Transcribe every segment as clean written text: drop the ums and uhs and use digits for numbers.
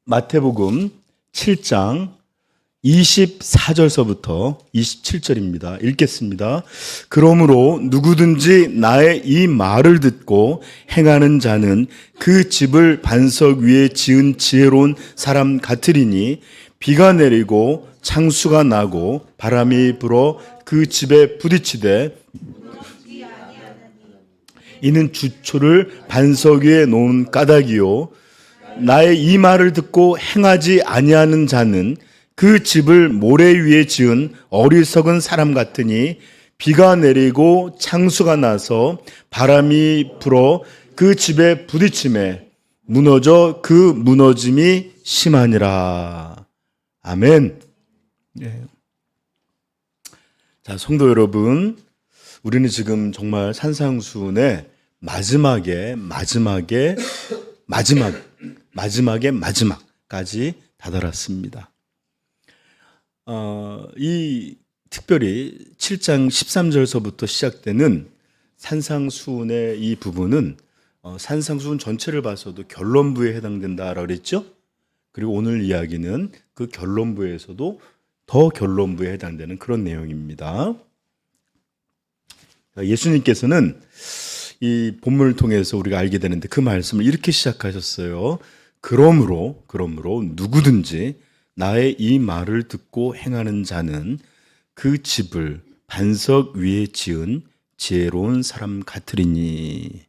마태복음 7장 24절서부터 27절입니다. 읽겠습니다. 그러므로 누구든지 나의 이 말을 듣고 행하는 자는 그 집을 반석 위에 지은 지혜로운 사람 같으리니 비가 내리고 창수가 나고 바람이 불어 그 집에 부딪히되 이는 주초를 반석 위에 놓은 까닭이요 나의 이 말을 듣고 행하지 아니하는 자는 그 집을 모래 위에 지은 어리석은 사람 같으니 비가 내리고 창수가 나서 바람이 불어 그 집에 부딪힘에 무너져 그 무너짐이 심하니라. 아멘. 네. 자, 성도 여러분, 우리는 지금 정말 산상수훈의 마지막까지 다다랐습니다. 이 특별히 7장 13절서부터 시작되는 산상수훈의 이 부분은 산상수훈 전체를 봐서도 결론부에 해당된다라고 그랬죠. 그리고 오늘 이야기는 그 결론부에서도 더 결론부에 해당되는 그런 내용입니다. 예수님께서는 이 본문을 통해서 우리가 알게 되는데 그 말씀을 이렇게 시작하셨어요. 그러므로 누구든지 나의 이 말을 듣고 행하는 자는 그 집을 반석 위에 지은 지혜로운 사람 같으리니.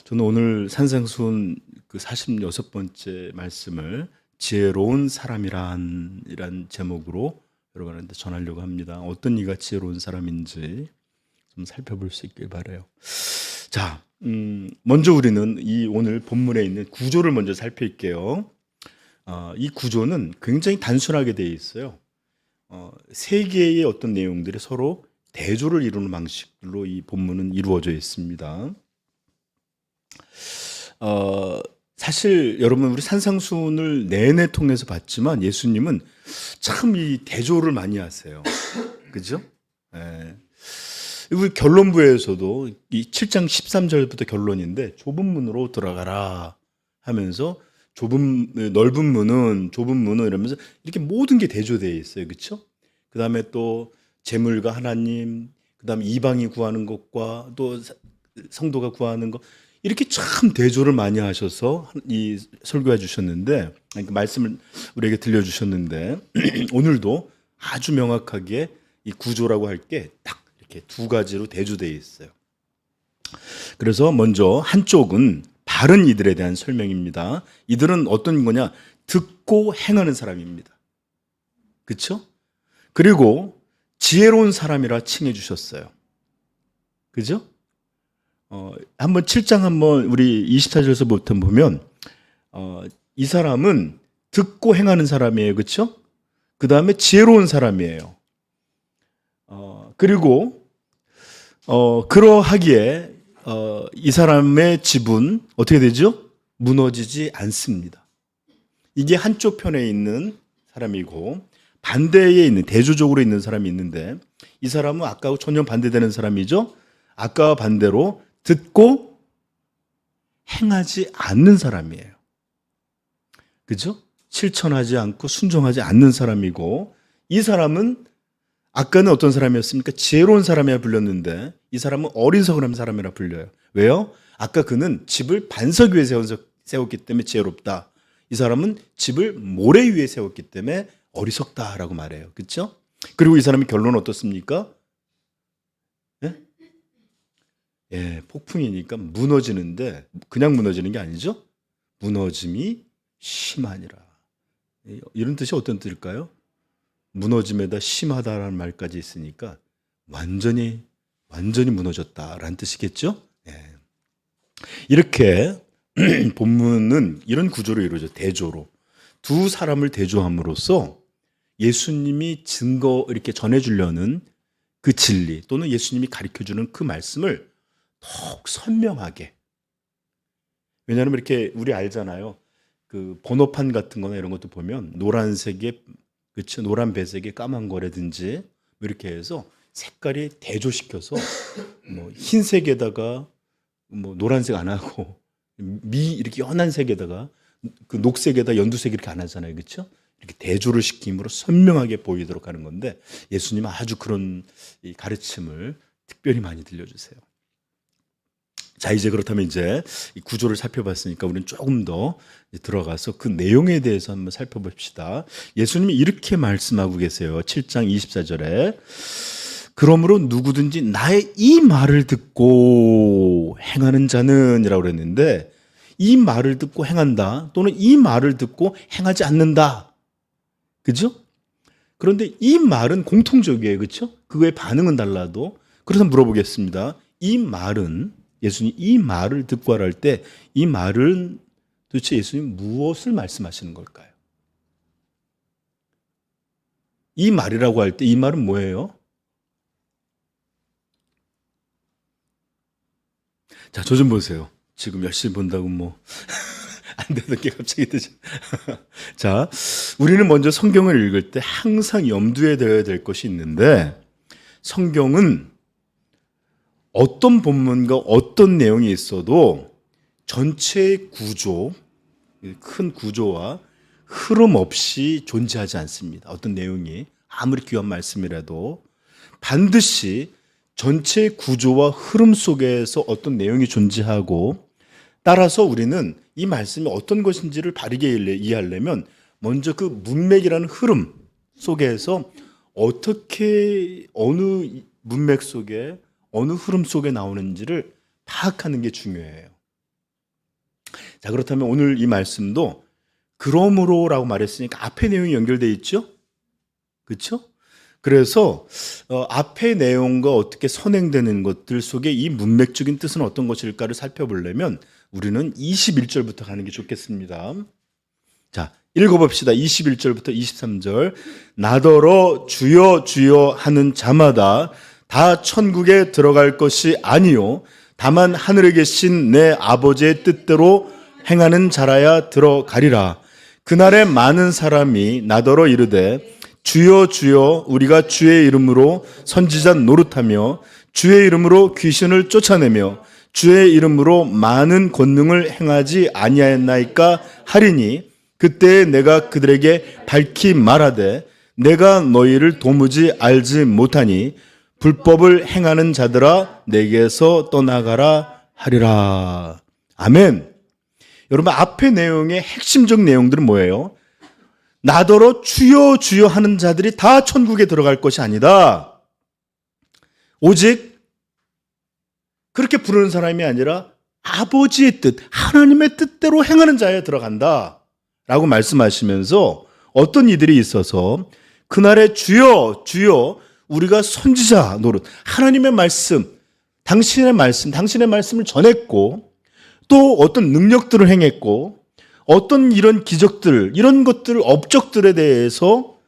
저는 오늘 산상수훈 그 46번째 말씀을 지혜로운 사람이란 제목으로 여러분한테 전하려고 합니다. 어떤 이가 지혜로운 사람인지 좀 살펴볼 수 있길 바라요. 자, 먼저 우리는 이 오늘 본문에 있는 구조를 먼저 살필게요. 이 구조는 굉장히 단순하게 되어 있어요. 세 개의 어떤 내용들이 서로 대조를 이루는 방식으로 이 본문은 이루어져 있습니다. 사실 여러분 우리 산상수훈을 내내 통해서 봤지만 예수님은 참 이 대조를 많이 하세요. 그죠? 네. 우리 결론부에서도 이 7장 13절부터 결론인데 좁은 문으로 들어가라 하면서 넓은 문은 이러면서 이렇게 모든 게 대조되어 있어요. 그렇죠? 그다음에 또 재물과 하나님, 그다음에 이방이 구하는 것과 또 성도가 구하는 것 이렇게 참 대조를 많이 하셔서 이 설교해 주셨는데 말씀을 우리에게 들려주셨는데 오늘도 아주 명확하게 이 구조라고 할 게 딱 이렇게 두 가지로 대조되어 있어요. 그래서 먼저 한쪽은 바른 이들에 대한 설명입니다. 이들은 어떤 거냐? 듣고 행하는 사람입니다. 그렇죠? 그리고 지혜로운 사람이라 칭해 주셨어요. 그죠? 한번 7장 한번 우리 24절에서부터 보면 이 사람은 듣고 행하는 사람이에요. 그렇죠? 그 다음에 지혜로운 사람이에요. 그리고 그러하기에 이 사람의 집은 어떻게 되죠? 무너지지 않습니다. 이게 한쪽 편에 있는 사람이고 반대에 있는 대조적으로 있는 사람이 있는데 이 사람은 아까하고 전혀 반대되는 사람이죠. 아까와 반대로 듣고 행하지 않는 사람이에요. 그죠? 실천하지 않고 순종하지 않는 사람이고 이 사람은 아까는 어떤 사람이었습니까? 지혜로운 사람이라 불렸는데 이 사람은 어리석은 사람이라 불려요. 왜요? 아까 그는 집을 반석 위에 세웠기 때문에 지혜롭다. 이 사람은 집을 모래 위에 세웠기 때문에 어리석다라고 말해요. 그렇죠? 그리고 이 사람의 결론은 어떻습니까? 예, 폭풍이니까 무너지는데 그냥 무너지는 게 아니죠. 무너짐이 심하니라. 이런 뜻이 어떤 뜻일까요? 무너짐에다 심하다라는 말까지 있으니까 완전히 무너졌다라는 뜻이겠죠. 예. 이렇게 본문은 이런 구조로 이루어져 대조로 두 사람을 대조함으로써 예수님이 이렇게 전해주려는 그 진리 또는 예수님이 가르쳐주는 그 말씀을 더욱 선명하게. 왜냐하면 이렇게 우리 알잖아요. 그 번호판 같은 거나 이런 것도 보면 노란색에 그렇죠. 노란 배색에 까만 거라든지 이렇게 해서 색깔이 대조시켜서 뭐 흰색에다가 뭐 노란색 안 하고 이렇게 연한 색에다가 그 녹색에다 연두색 이렇게 안 하잖아요. 그렇죠? 이렇게 대조를 시킴으로 선명하게 보이도록 하는 건데 예수님은 아주 그런 이 가르침을 특별히 많이 들려주세요. 자, 이제 그렇다면 이제 이 구조를 살펴봤으니까 우리는 조금 더 들어가서 그 내용에 대해서 한번 살펴봅시다. 예수님이 이렇게 말씀하고 계세요. 7장 24절에 그러므로 누구든지 나의 이 말을 듣고 행하는 자는 이라고 그랬는데 이 말을 듣고 행한다 또는 이 말을 듣고 행하지 않는다. 그죠? 그런데 이 말은 공통적이에요. 그렇죠? 그거의 반응은 달라도 그래서 물어보겠습니다. 이 말은 예수님 이 말을 듣고 하라 할 때 이 말은 도대체 예수님 무엇을 말씀하시는 걸까요? 이 말이라고 할 때 이 말은 뭐예요? 자, 저 좀 보세요. 지금 열심히 본다고 뭐 안 되는 게 갑자기 되죠. 자, 우리는 먼저 성경을 읽을 때 항상 염두에 둬야 될 것이 있는데 성경은 어떤 본문과 어떤 내용이 있어도 전체의 구조, 큰 구조와 흐름 없이 존재하지 않습니다. 어떤 내용이 아무리 귀한 말씀이라도 반드시 전체 구조와 흐름 속에서 어떤 내용이 존재하고 따라서 우리는 이 말씀이 어떤 것인지를 바르게 이해하려면 먼저 그 문맥이라는 흐름 속에서 어떻게 어느 문맥 속에 어느 흐름 속에 나오는지를 파악하는 게 중요해요. 자, 그렇다면 오늘 이 말씀도 그러므로라고 말했으니까 앞에 내용이 연결되어 있죠? 그렇죠? 그래서 앞의 내용과 어떻게 선행되는 것들 속에 이 문맥적인 뜻은 어떤 것일까를 살펴보려면 우리는 21절부터 가는 게 좋겠습니다. 자, 읽어봅시다. 21절부터 23절. 나더러 주여 주여 하는 자마다 다 천국에 들어갈 것이 아니요 다만 하늘에 계신 내 아버지의 뜻대로 행하는 자라야 들어가리라. 그날에 많은 사람이 나더러 이르되 주여 주여 우리가 주의 이름으로 선지자 노릇하며 주의 이름으로 귀신을 쫓아내며 주의 이름으로 많은 권능을 행하지 아니하였나이까 하리니 그때 내가 그들에게 밝히 말하되 내가 너희를 도무지 알지 못하니 불법을 행하는 자들아 내게서 떠나가라 하리라. 아멘. 여러분 앞의 내용의 핵심적 내용들은 뭐예요? 나더러 주여 주여 하는 자들이 다 천국에 들어갈 것이 아니다. 오직 그렇게 부르는 사람이 아니라 아버지의 뜻, 하나님의 뜻대로 행하는 자에 들어간다 라고 말씀하시면서 어떤 이들이 있어서 그날에 주여 주여 우리가 선지자 노릇, 하나님의 말씀, 당신의 말씀을 전했고 또 어떤 능력들을 행했고 어떤 이런 기적들, 이런 것들, 업적들에 대해서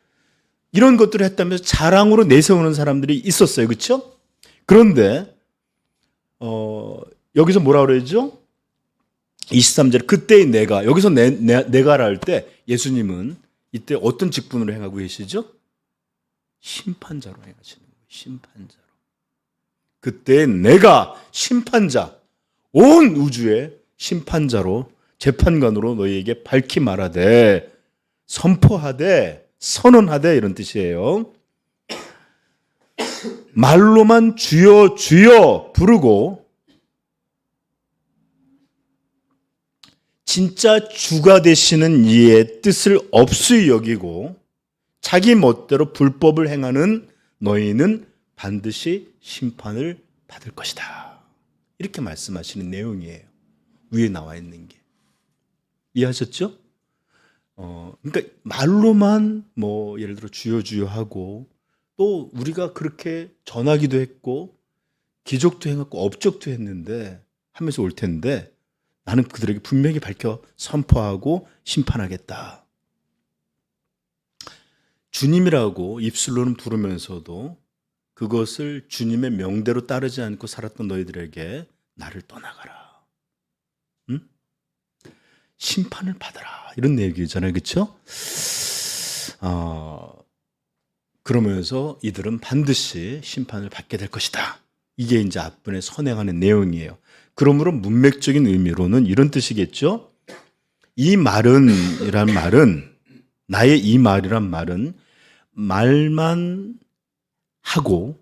이런 것들을 했다면서 자랑으로 내세우는 사람들이 있었어요. 그렇죠? 그런데 여기서 뭐라 그러죠? 23절 그때의 내가, 여기서 내가라 할 때 예수님은 이때 어떤 직분으로 행하고 계시죠? 심판자로 행하시는 거예요. 심판자로. 그때 내가 심판자, 온 우주의 심판자로 재판관으로 너희에게 밝히 말하되 선포하되 선언하되 이런 뜻이에요. 말로만 주여 주여 부르고 진짜 주가 되시는 이의 뜻을 없이 여기고 자기 멋대로 불법을 행하는 너희는 반드시 심판을 받을 것이다. 이렇게 말씀하시는 내용이에요. 위에 나와 있는 게. 이해하셨죠? 그러니까 말로만 뭐 예를 들어 주여 주여 하고 또 우리가 그렇게 전하기도 했고 기적도 행했고 업적도 했는데 하면서 올 텐데 나는 그들에게 분명히 밝혀 선포하고 심판하겠다. 주님이라고 입술로는 부르면서도 그것을 주님의 명대로 따르지 않고 살았던 너희들에게 나를 떠나가라. 응? 심판을 받아라. 이런 얘기잖아요. 그렇죠? 그러면서 이들은 반드시 심판을 받게 될 것이다. 이게 이제 앞분에 선행하는 내용이에요. 그러므로 문맥적인 의미로는 이런 뜻이겠죠. 이 말은이란 말은, 나의 이 말이란 말은 말만 하고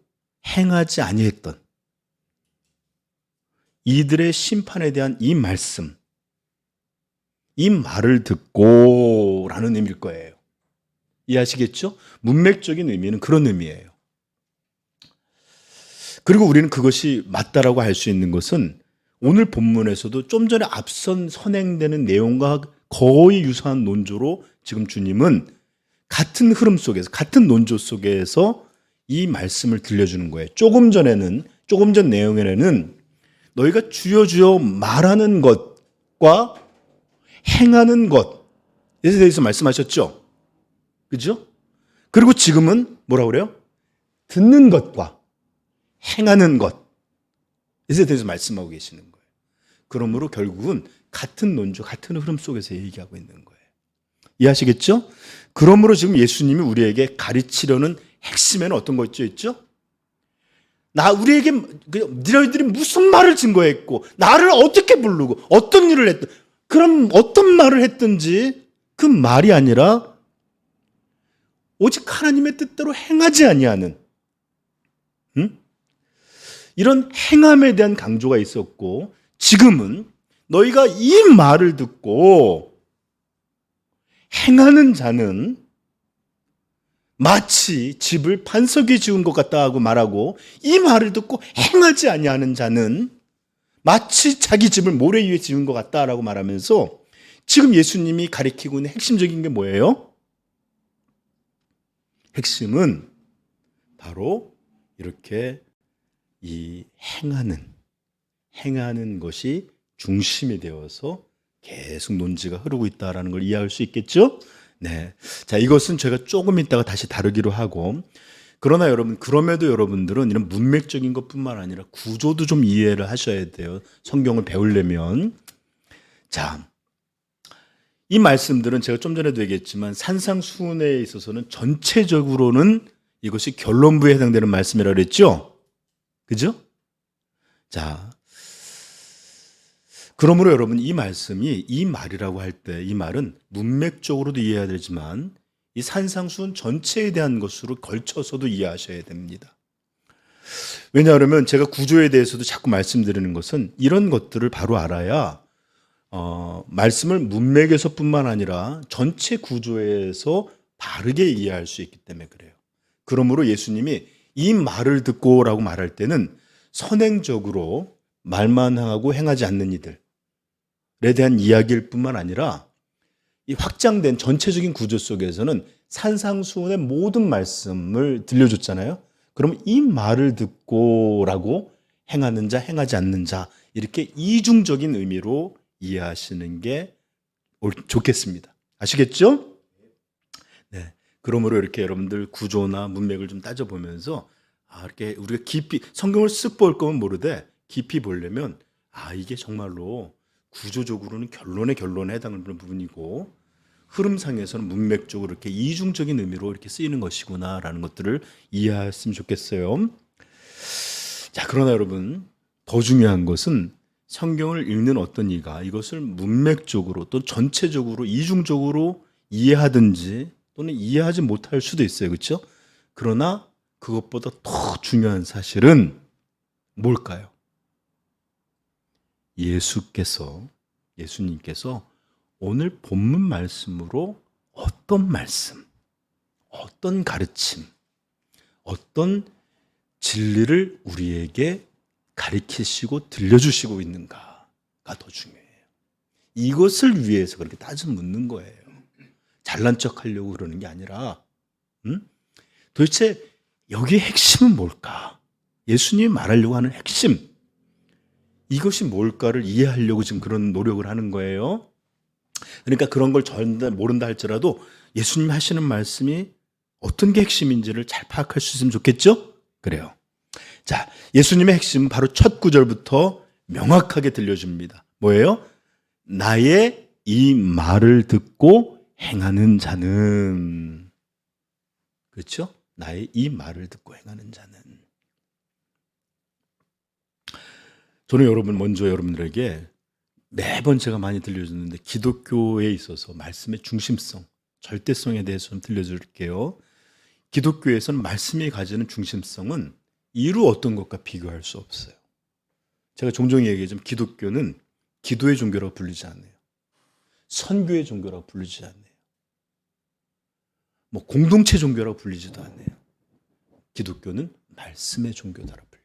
행하지 아니했던 이들의 심판에 대한 이 말씀, 이 말을 듣고 라는 의미일 거예요. 이해하시겠죠? 문맥적인 의미는 그런 의미예요. 그리고 우리는 그것이 맞다라고 할 수 있는 것은 오늘 본문에서도 좀 전에 앞선 선행되는 내용과 거의 유사한 논조로 지금 주님은 같은 흐름 속에서, 같은 논조 속에서 이 말씀을 들려주는 거예요. 조금 전 내용에는 너희가 주여 주여 말하는 것과 행하는 것에 대해서 말씀하셨죠. 그죠? 그리고 지금은 뭐라고 그래요? 듣는 것과 행하는 것에 대해서 말씀하고 계시는 거예요. 그러므로 결국은 같은 논조, 같은 흐름 속에서 얘기하고 있는 거예요. 이해하시겠죠? 그러므로 지금 예수님이 우리에게 가르치려는 핵심에는 어떤 거 있죠? 우리에게 너희들이 무슨 말을 증거했고 나를 어떻게 부르고 어떤 일을 했든, 그럼 어떤 말을 했든지 그 말이 아니라 오직 하나님의 뜻대로 행하지 아니하는, 이런 행함에 대한 강조가 있었고, 지금은 너희가 이 말을 듣고 행하는 자는 마치 집을 반석에 지은 것 같다 하고 말하고, 이 말을 듣고 행하지 아니하는 자는 마치 자기 집을 모래 위에 지은 것 같다라고 말하면서 지금 예수님이 가리키고 있는 핵심적인 게 뭐예요? 핵심은 바로 이렇게 이 행하는 것이 중심이 되어서 계속 논지가 흐르고 있다는 걸 이해할 수 있겠죠? 네. 자, 이것은 제가 조금 있다가 다시 다루기로 하고, 그러나 그럼에도 여러분들은 이런 문맥적인 것뿐만 아니라 구조도 좀 이해를 하셔야 돼요. 성경을 배우려면. 자, 이 말씀들은 제가 좀 전에도 얘기했지만 산상수훈에 있어서는 전체적으로는 이것이 결론부에 해당되는 말씀이라고 그랬죠? 그죠? 자, 그러므로 여러분, 이 말씀이 이 말이라고 할 때 이 말은 문맥적으로도 이해해야 되지만 이 산상수훈 전체에 대한 것으로 걸쳐서도 이해하셔야 됩니다. 왜냐하면 제가 구조에 대해서도 자꾸 말씀드리는 것은 이런 것들을 바로 알아야 말씀을 문맥에서뿐만 아니라 전체 구조에서 바르게 이해할 수 있기 때문에 그래요. 그러므로 예수님이 이 말을 듣고라고 말할 때는 선행적으로 말만 하고 행하지 않는 이들에 대한 이야기일 뿐만 아니라 이 확장된 전체적인 구조 속에서는 산상수훈의 모든 말씀을 들려줬잖아요. 그럼 이 말을 듣고라고 행하는 자, 행하지 않는 자, 이렇게 이중적인 의미로 이해하시는 게 좋겠습니다. 아시겠죠? 네. 그러므로 이렇게 여러분들 구조나 문맥을 좀 따져보면서 이렇게 우리가 깊이 성경을 쓱 볼 거면 모르되 깊이 보려면 이게 정말로 구조적으로는 결론에 해당하는 부분이고 흐름상에서는 문맥적으로 이렇게 이중적인 의미로 이렇게 쓰이는 것이구나라는 것들을 이해했으면 좋겠어요. 자, 그러나 여러분, 더 중요한 것은 성경을 읽는 어떤 이가 이것을 문맥적으로 또 전체적으로 이중적으로 이해하든지 또는 이해하지 못할 수도 있어요. 그렇죠? 그러나 그것보다 더 중요한 사실은 뭘까요? 예수님께서 오늘 본문 말씀으로 어떤 말씀, 어떤 가르침, 어떤 진리를 우리에게 가르치시고 들려주시고 있는가가 더 중요해요. 이것을 위해서 그렇게 따져 묻는 거예요. 잘난 척 하려고 그러는 게 아니라 도대체 여기의 핵심은 뭘까? 예수님이 말하려고 하는 핵심, 이것이 뭘까를 이해하려고 지금 그런 노력을 하는 거예요. 그러니까 그런 걸 모른다 할지라도 예수님이 하시는 말씀이 어떤 게 핵심인지를 잘 파악할 수 있으면 좋겠죠? 그래요. 자, 예수님의 핵심은 바로 첫 구절부터 명확하게 들려줍니다. 뭐예요? 나의 이 말을 듣고 행하는 자는, 그렇죠? 나의 이 말을 듣고 행하는 자는. 저는 먼저 여러분들에게 매번 제가 많이 들려줬는데 기독교에 있어서 말씀의 중심성, 절대성에 대해서 좀 들려드릴게요. 기독교에서는 말씀이 가지는 중심성은 이루 어떤 것과 비교할 수 없어요. 제가 종종 얘기하지만 기독교는 기도의 종교라고 부르지 않아요. 선교의 종교라고 부르지 않아요. 뭐 공동체 종교라고 불리지도 않아요. 기독교는 말씀의 종교다라고 불려요.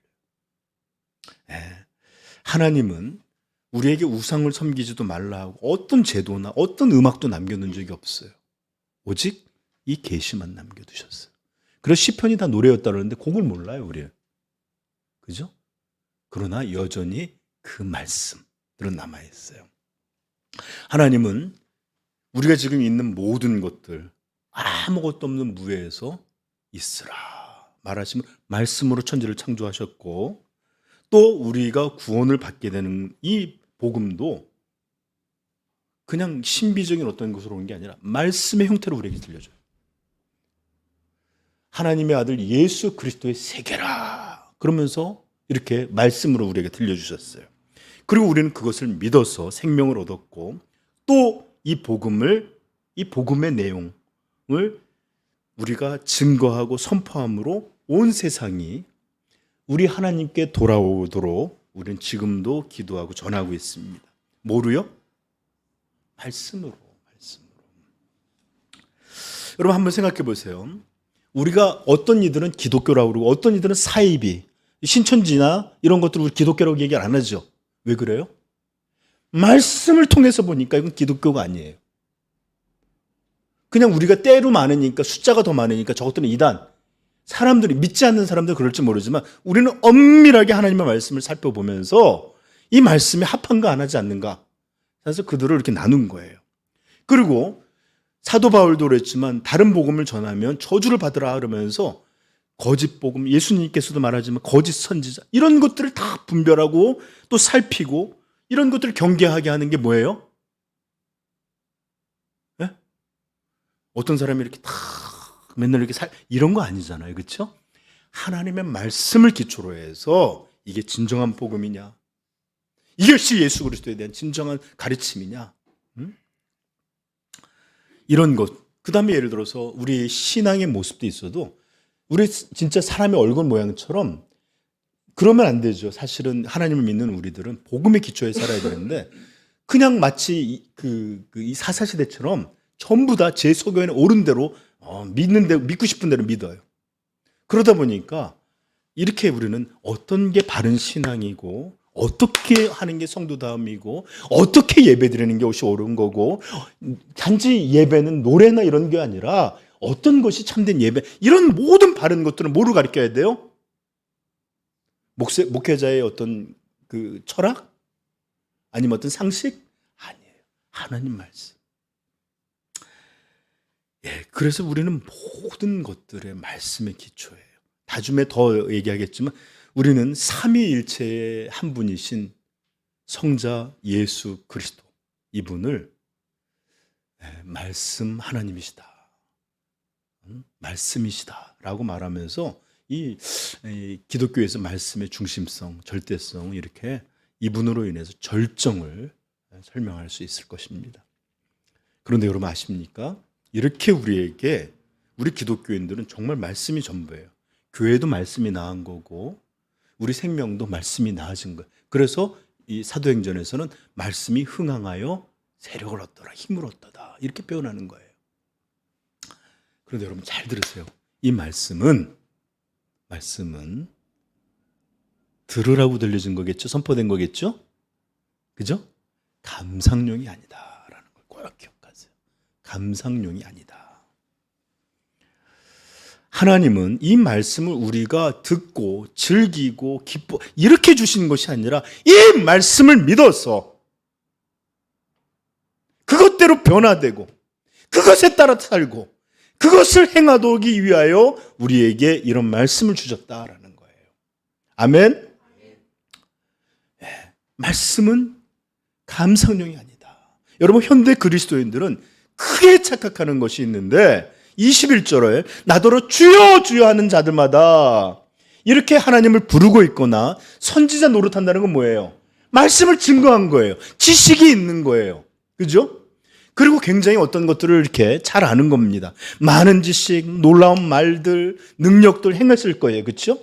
하나님은 우리에게 우상을 섬기지도 말라 하고 어떤 제도나 어떤 음악도 남겨놓은 적이 없어요. 오직 이 계시만 남겨두셨어요. 그래서 시편이 다 노래였다 그러는데 곡을 몰라요, 우리. 그죠? 그러나 여전히 그 말씀들은 남아있어요. 하나님은 우리가 지금 있는 모든 것들, 아무것도 없는 무에서 있으라 말하시면 말씀으로 천지를 창조하셨고, 또 우리가 구원을 받게 되는 이 복음도 그냥 신비적인 어떤 것으로 온 게 아니라 말씀의 형태로 우리에게 들려줘요. 하나님의 아들 예수 그리스도의 세계라 그러면서 이렇게 말씀으로 우리에게 들려주셨어요. 그리고 우리는 그것을 믿어서 생명을 얻었고, 또 이 복음의 내용을 우리가 증거하고 선포함으로 온 세상이 우리 하나님께 돌아오도록 우리는 지금도 기도하고 전하고 있습니다. 뭐로요? 말씀으로. 여러분 한번 생각해 보세요. 우리가 어떤 이들은 기독교라고 그러고 어떤 이들은 사이비, 신천지나 이런 것들을 우리 기독교라고 얘기 안 하죠. 왜 그래요? 말씀을 통해서 보니까 이건 기독교가 아니에요. 그냥 우리가 때로 많으니까, 숫자가 더 많으니까 저것들은 이단, 사람들이, 믿지 않는 사람들은 그럴지 모르지만 우리는 엄밀하게 하나님의 말씀을 살펴보면서 이 말씀에 합한가 안 하지 않는가, 그래서 그들을 이렇게 나눈 거예요. 그리고 사도 바울도 그랬지만 다른 복음을 전하면 저주를 받으라 그러면서 거짓 복음, 예수님께서도 말하지만 거짓 선지자, 이런 것들을 다 분별하고 또 살피고 이런 것들을 경계하게 하는 게 뭐예요? 네? 어떤 사람이 이렇게 다 맨날 이렇게 이런 거 아니잖아요. 그렇죠? 하나님의 말씀을 기초로 해서 이게 진정한 복음이냐, 이것이 예수 그리스도에 대한 진정한 가르침이냐, 이런 것. 그 다음에 예를 들어서 우리 신앙의 모습도 있어도 우리 진짜 사람의 얼굴 모양처럼 그러면 안 되죠. 사실은 하나님을 믿는 우리들은 복음의 기초에 살아야 되는데 그냥 마치 이 사사시대처럼 전부 다 제 소견에 옳은 대로 믿고 싶은 대로 믿어요. 그러다 보니까 이렇게 우리는 어떤 게 바른 신앙이고 어떻게 하는 게 성도다움이고 어떻게 예배드리는 게 옷이 옳은 거고, 단지 예배는 노래나 이런 게 아니라 어떤 것이 참된 예배, 이런 모든 바른 것들은 뭐로 가르쳐야 돼요? 목회자의 어떤 그 철학? 아니면 어떤 상식? 아니에요. 하나님 말씀. 그래서 우리는 모든 것들의 말씀의 기초예요. 나중에 더 얘기하겠지만 우리는 삼위일체의 한 분이신 성자 예수 그리스도, 이분을 말씀 하나님이시다, 말씀이시다라고 말하면서 이 기독교에서 말씀의 중심성, 절대성, 이렇게 이분으로 인해서 절정을 설명할 수 있을 것입니다. 그런데 여러분 아십니까? 이렇게 우리에게, 우리 기독교인들은 정말 말씀이 전부예요. 교회도 말씀이 나은 거고 우리 생명도 말씀이 나아진 거예요. 그래서 이 사도행전에서는 말씀이 흥황하여 세력을 얻더라, 힘을 얻더라, 이렇게 표현하는 거예요. 그런데 여러분 잘 들으세요. 이 말씀은 들으라고 들려진 거겠죠? 선포된 거겠죠? 그죠? 감상용이 아니다라는 걸 꼭 기억하세요. 감상용이 아니다. 하나님은 이 말씀을 우리가 듣고 즐기고 기뻐 이렇게 주신 것이 아니라 이 말씀을 믿어서 그것대로 변화되고 그것에 따라 살고 그것을 행하기 위하여 우리에게 이런 말씀을 주셨다라는 거예요. 아멘. 말씀은 감상용이 아니다. 여러분 현대 그리스도인들은 크게 착각하는 것이 있는데 21절에 나더러 주여 주여 하는 자들마다 이렇게 하나님을 부르고 있거나 선지자 노릇한다는 건 뭐예요? 말씀을 증거한 거예요. 지식이 있는 거예요. 그죠? 그리고 굉장히 어떤 것들을 이렇게 잘 아는 겁니다. 많은 지식, 놀라운 말들, 능력들 행했을 거예요. 그렇죠?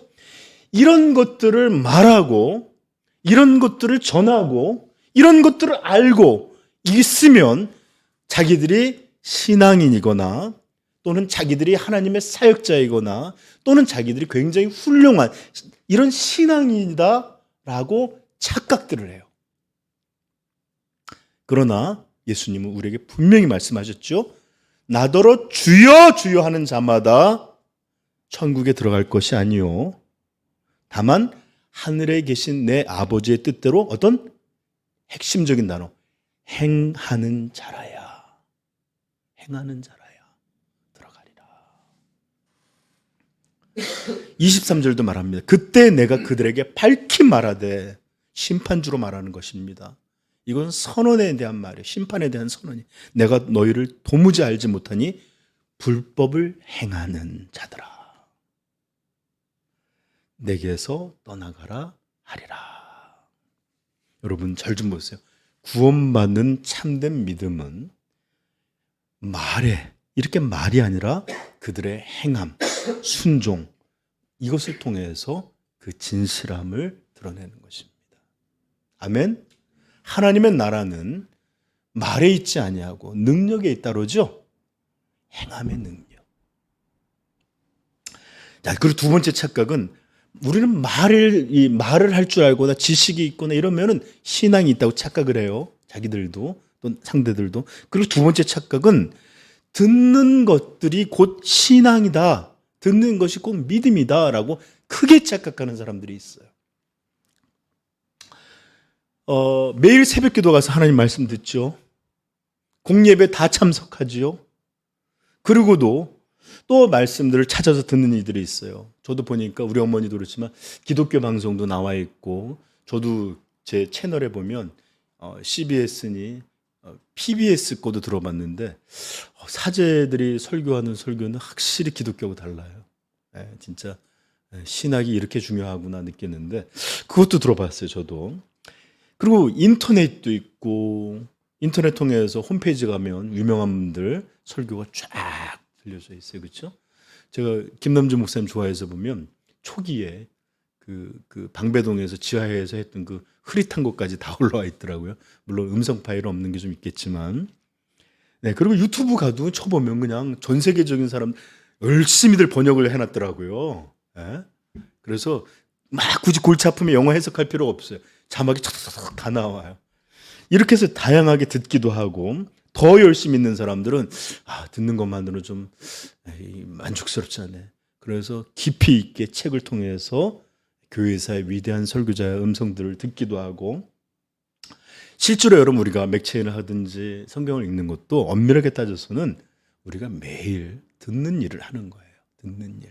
이런 것들을 말하고 이런 것들을 전하고 이런 것들을 알고 있으면 자기들이 신앙인이거나 또는 자기들이 하나님의 사역자이거나 또는 자기들이 굉장히 훌륭한 이런 신앙인이다라고 착각들을 해요. 그러나 예수님은 우리에게 분명히 말씀하셨죠. 나더러 주여 주여 하는 자마다 천국에 들어갈 것이 아니요 다만 하늘에 계신 내 아버지의 뜻대로 어떤 핵심적인 단어 행하는 자라야 행하는 자라야 들어가리라. 23절도 말합니다. 그때 내가 그들에게 밝히 말하되 심판주로 말하는 것입니다. 이건 선언에 대한 말이에요. 심판에 대한 선언이. 내가 너희를 도무지 알지 못하니 불법을 행하는 자들아 내게서 떠나가라 하리라. 여러분 잘 좀 보세요. 구원받는 참된 믿음은 말에 이렇게 말이 아니라 그들의 행함, 순종 이것을 통해서 그 진실함을 드러내는 것입니다. 아멘. 하나님의 나라는 말에 있지 아니하고 능력에 있다로죠. 행함의 능력. 자, 그리고 두 번째 착각은 우리는 말을 할 줄 알거나 지식이 있거나 이러면은 신앙이 있다고 착각을 해요. 자기들도 또 상대들도. 그리고 두 번째 착각은 듣는 것들이 곧 신앙이다. 듣는 것이 꼭 믿음이다라고 크게 착각하는 사람들이 있어요. 매일 새벽기도 가서 하나님 말씀 듣죠. 공예배 다 참석하지요. 그리고도 또 말씀들을 찾아서 듣는 이들이 있어요. 저도 보니까 우리 어머니도 그렇지만 기독교 방송도 나와 있고 저도 제 채널에 보면 CBS니 PBS 거도 들어봤는데 사제들이 설교하는 설교는 확실히 기독교하고 달라요. 진짜 신학이 이렇게 중요하구나 느꼈는데 그것도 들어봤어요. 저도. 그리고 인터넷도 있고 인터넷 통해서 홈페이지 가면 유명한 분들 설교가 쫙 들려져 있어요. 그렇죠? 제가 김남준 목사님 좋아해서 보면 초기에 그 방배동에서 지하에서 했던 그 흐릿한 곳까지 다 올라와 있더라고요. 물론 음성 파일 없는 게 좀 있겠지만. 네, 그리고 유튜브 가도 쳐보면 그냥 전 세계적인 사람 열심히들 번역을 해놨더라고요. 네? 그래서 막 굳이 골치 아프면 영어 해석할 필요 없어요. 자막이 탁탁탁 다 나와요. 이렇게 해서 다양하게 듣기도 하고 더 열심히 있는 사람들은 듣는 것만으로는 좀 만족스럽지 않네. 그래서 깊이 있게 책을 통해서 교회사의 위대한 설교자의 음성들을 듣기도 하고 실제로 여러분 우리가 맥체인을 하든지 성경을 읽는 것도 엄밀하게 따져서는 우리가 매일 듣는 일을 하는 거예요. 듣는 일.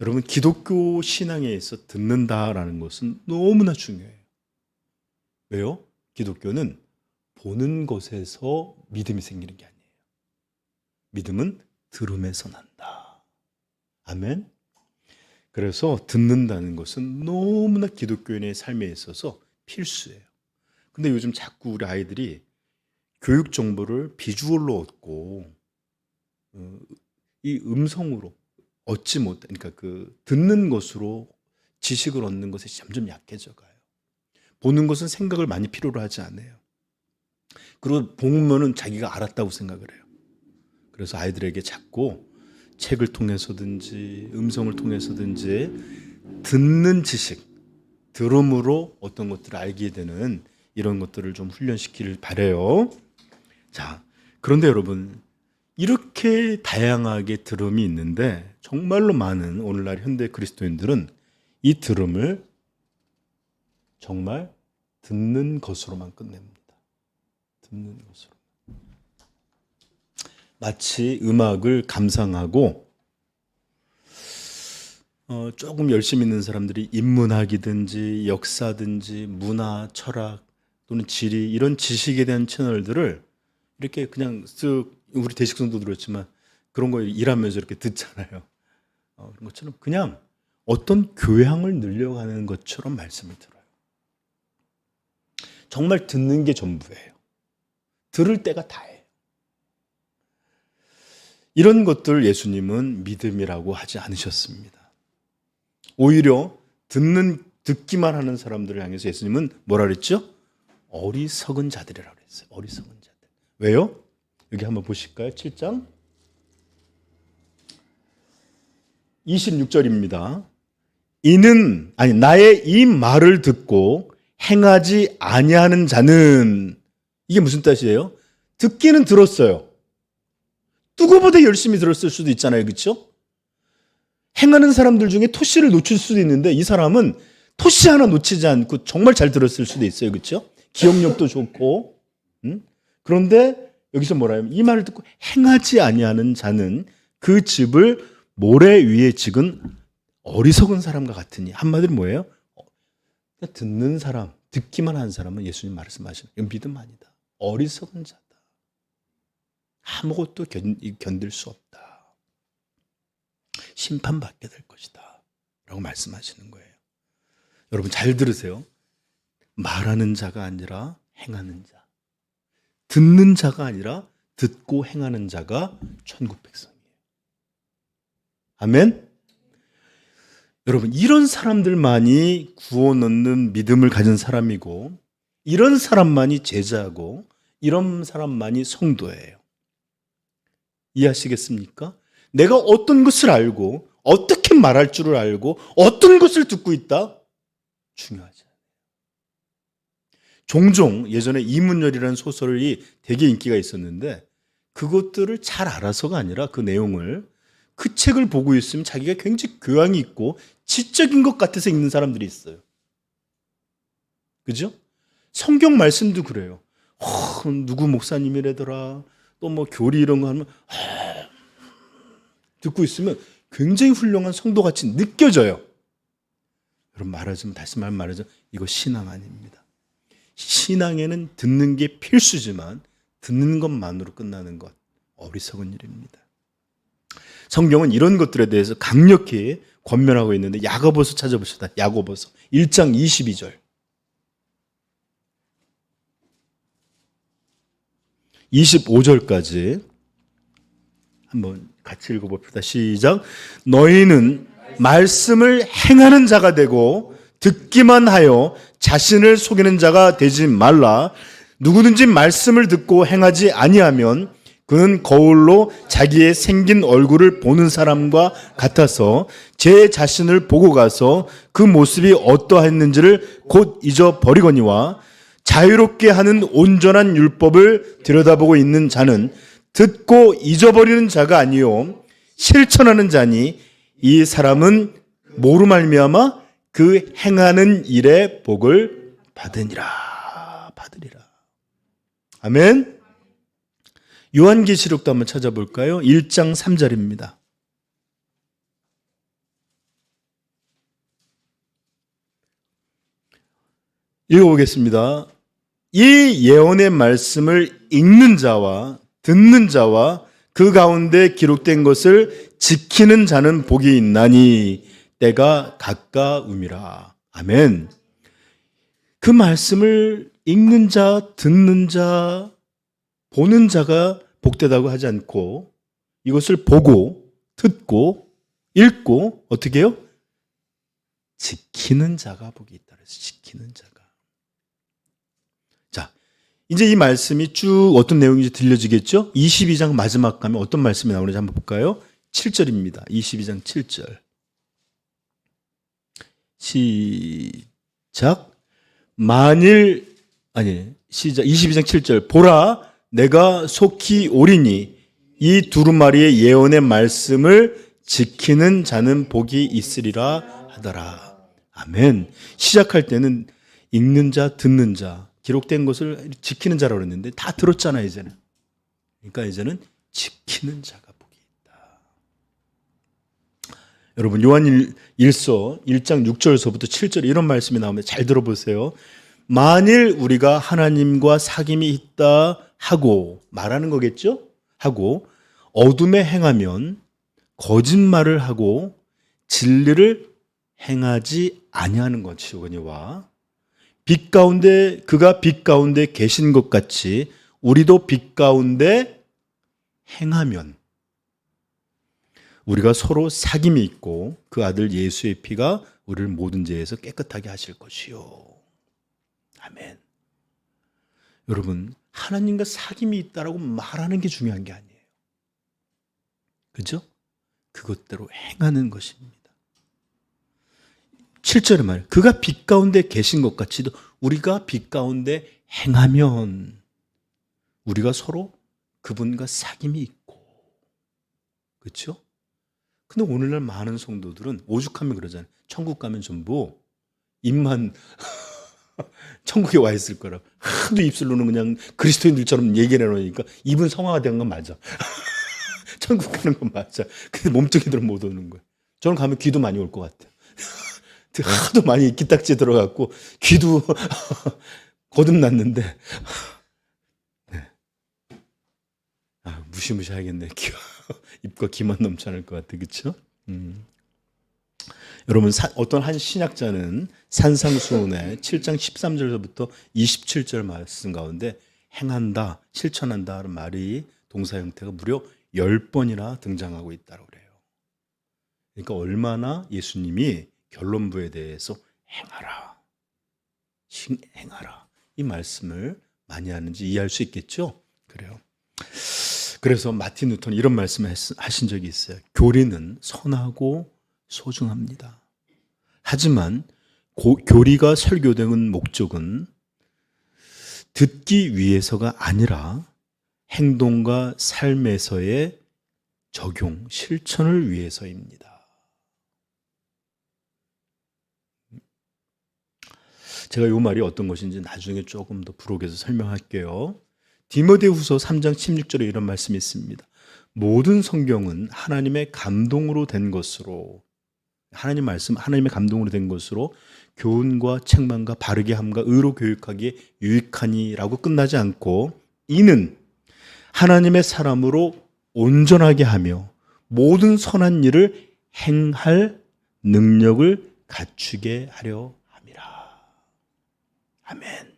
여러분 기독교 신앙에 있어 듣는다라는 것은 너무나 중요해요. 왜요? 기독교는 보는 것에서 믿음이 생기는 게 아니에요. 믿음은 들음에서 난다. 아멘. 그래서 듣는다는 것은 너무나 기독교인의 삶에 있어서 필수예요. 근데 요즘 자꾸 우리 아이들이 교육 정보를 비주얼로 얻고 이 음성으로 얻지 못, 그러니까 그 듣는 것으로 지식을 얻는 것에 점점 약해져 가요. 보는 것은 생각을 많이 필요로 하지 않아요. 그리고 보면은 자기가 알았다고 생각을 해요. 그래서 아이들에게 자꾸 책을 통해서든지 음성을 통해서든지 듣는 지식, 들음으로 어떤 것들을 알게 되는 이런 것들을 좀 훈련시키길 바라요. 자, 그런데 여러분 이렇게 다양하게 들음이 있는데 정말로 많은 오늘날 현대 그리스도인들은 이 들음을 정말 듣는 것으로만 끝냅니다. 듣는 것으로. 마치 음악을 감상하고 조금 열심히 있는 사람들이 인문학이든지 역사든지 문화, 철학 또는 지리 이런 지식에 대한 채널들을 이렇게 그냥 쓱 우리 대식성도 그렇지만 그런 거 일하면서 이렇게 듣잖아요. 그런 것처럼 그냥 어떤 교양을 늘려가는 것처럼 말씀을 들어요. 정말 듣는 게 전부예요. 들을 때가 다예요. 이런 것들 예수님은 믿음이라고 하지 않으셨습니다. 오히려 듣기만 하는 사람들을 향해서 예수님은 뭐라 그랬죠? 어리석은 자들이라고 그랬어요. 어리석은 자들. 왜요? 여기 한번 보실까요? 7장 26절입니다. 나의 이 말을 듣고 행하지 아니하는 자는, 이게 무슨 뜻이에요? 듣기는 들었어요. 누구보다 열심히 들었을 수도 있잖아요. 그렇죠? 행하는 사람들 중에 토시를 놓칠 수도 있는데 이 사람은 토시 하나 놓치지 않고 정말 잘 들었을 수도 있어요. 그렇죠? 기억력도 좋고. 그런데 여기서 뭐라요? 이 말을 듣고 행하지 아니하는 자는 그 집을 모래 위에 찍은 어리석은 사람과 같으니. 한마디로 뭐예요? 듣는 사람, 듣기만 하는 사람은 예수님 말씀하시는 이건 믿음 아니다. 어리석은 자다. 아무것도 견딜 수 없다. 심판받게 될 것이다. 라고 말씀하시는 거예요. 여러분 잘 들으세요. 말하는 자가 아니라 행하는 자. 듣는 자가 아니라 듣고 행하는 자가 천국 백성이에요. 아멘? 여러분 이런 사람들만이 구원 얻는 믿음을 가진 사람이고 이런 사람만이 제자고 이런 사람만이 성도예요. 이해하시겠습니까? 내가 어떤 것을 알고 어떻게 말할 줄을 알고 어떤 것을 듣고 있다? 중요하지 않아요. 종종 예전에 이문열이라는 소설이 되게 인기가 있었는데 그것들을 잘 알아서가 아니라 그 내용을 그 책을 보고 있으면 자기가 굉장히 교양이 있고 지적인 것 같아서 읽는 사람들이 있어요. 그죠? 성경 말씀도 그래요. 누구 목사님이라더라. 또 뭐 교리 이런 거 하면 듣고 있으면 굉장히 훌륭한 성도같이 느껴져요. 여러분 말하자면 다시 말하자면 이거 신앙 아닙니다. 신앙에는 듣는 게 필수지만 듣는 것만으로 끝나는 것 어리석은 일입니다. 성경은 이런 것들에 대해서 강력히 권면하고 있는데 야고보서 찾아보시다. 야고보서 1장 22절 25절까지 한번 같이 읽어봅시다. 시작. 너희는 말씀을 행하는 자가 되고 듣기만 하여 자신을 속이는 자가 되지 말라. 누구든지 말씀을 듣고 행하지 아니하면 그는 거울로 자기의 생긴 얼굴을 보는 사람과 같아서 제 자신을 보고 가서 그 모습이 어떠했는지를 곧 잊어버리거니와 자유롭게 하는 온전한 율법을 들여다보고 있는 자는 듣고 잊어버리는 자가 아니요 실천하는 자니 이 사람은 뭐로 말미암아 그 행하는 일의 복을 받으리라. 아멘. 요한계시록도 한번 찾아볼까요? 1장 3절입니다. 읽어보겠습니다. 이 예언의 말씀을 읽는 자와 듣는 자와 그 가운데 기록된 것을 지키는 자는 복이 있나니 때가 가까움이라. 아멘. 그 말씀을 읽는 자, 듣는 자, 보는 자가 복되다고 하지 않고 이것을 보고 듣고 읽고 어떻게 해요? 지키는 자가 복이 있다. 그래서 지키는 자가. 자, 이제 이 말씀이 쭉 어떤 내용인지 들려지겠죠? 22장 마지막 가면 어떤 말씀이 나오는지 한번 볼까요? 7절입니다. 22장 7절. 시작. 22장 7절. 보라, 내가 속히 오리니 이 두루마리의 예언의 말씀을 지키는 자는 복이 있으리라 하더라. 아멘. 시작할 때는 읽는 자, 듣는 자, 기록된 것을 지키는 자라고 그랬는데 다 들었잖아요, 이제는. 그러니까 이제는 지키는 자가 복이 있다. 여러분, 요한 1서 1장 6절에서부터 7절 이런 말씀이 나오면 잘 들어보세요. 만일 우리가 하나님과 사귐이 있다 하고 말하는 거겠죠? 하고 어둠에 행하면 거짓말을 하고 진리를 행하지 아니하는 것이거니와 빛 가운데 그가 빛 가운데 계신 것 같이 우리도 빛 가운데 행하면 우리가 서로 사귐이 있고 그 아들 예수의 피가 우리를 모든 죄에서 깨끗하게 하실 것이요. 아멘. 여러분, 하나님과 사귐이 있다라고 말하는 게 중요한 게 아니에요. 그죠? 그것대로 행하는 것입니다. 7절에 말해요. 그가 빛 가운데 계신 것 같이도 우리가 빛 가운데 행하면 우리가 서로 그분과 사귐이 있고. 그렇죠? 근데 오늘날 많은 성도들은 오죽하면 그러잖아요. 천국 가면 전부 입만 천국에 와 있을 거라. 하도 입술로는 그냥 그리스도인들처럼 얘기를 해놓으니까 입은 성화된 건 맞아. 천국 가는 건 맞아. 근데 몸뚱이들은 못 오는 거야. 저는 가면 귀도 많이 올 것 같아요. 하도 많이 기딱지에 들어갔고 귀도 거듭났는데 네. 무시무시하겠네. 입과 귀만 넘지 않을 것 같아. 그렇죠? 여러분 어떤 한 신학자는 산상수훈의 7장 13절부터 27절 말씀 가운데 행한다, 실천한다는 말이 동사 형태가 무려 10번이나 등장하고 있다고 그래요. 그러니까 얼마나 예수님이 결론부에 대해서 행하라 이 말씀을 많이 하는지 이해할 수 있겠죠? 그래요. 그래서 마틴 루터는 이런 말씀을 하신 적이 있어요. 교리는 선하고 소중합니다. 하지만 교리가 설교된 목적은 듣기 위해서가 아니라 행동과 삶에서의 적용, 실천을 위해서입니다. 제가 이 말이 어떤 것인지 나중에 조금 더 부록에서 설명할게요. 디모데후서 3장 16절에 이런 말씀이 있습니다. 모든 성경은 하나님의 감동으로 된 것으로 하나님 말씀, 하나님의 감동으로 된 것으로 교훈과 책망과 바르게 함과 의로 교육하기에 유익하니라고 끝나지 않고 이는 하나님의 사람으로 온전하게 하며 모든 선한 일을 행할 능력을 갖추게 하려 함이라. 아멘.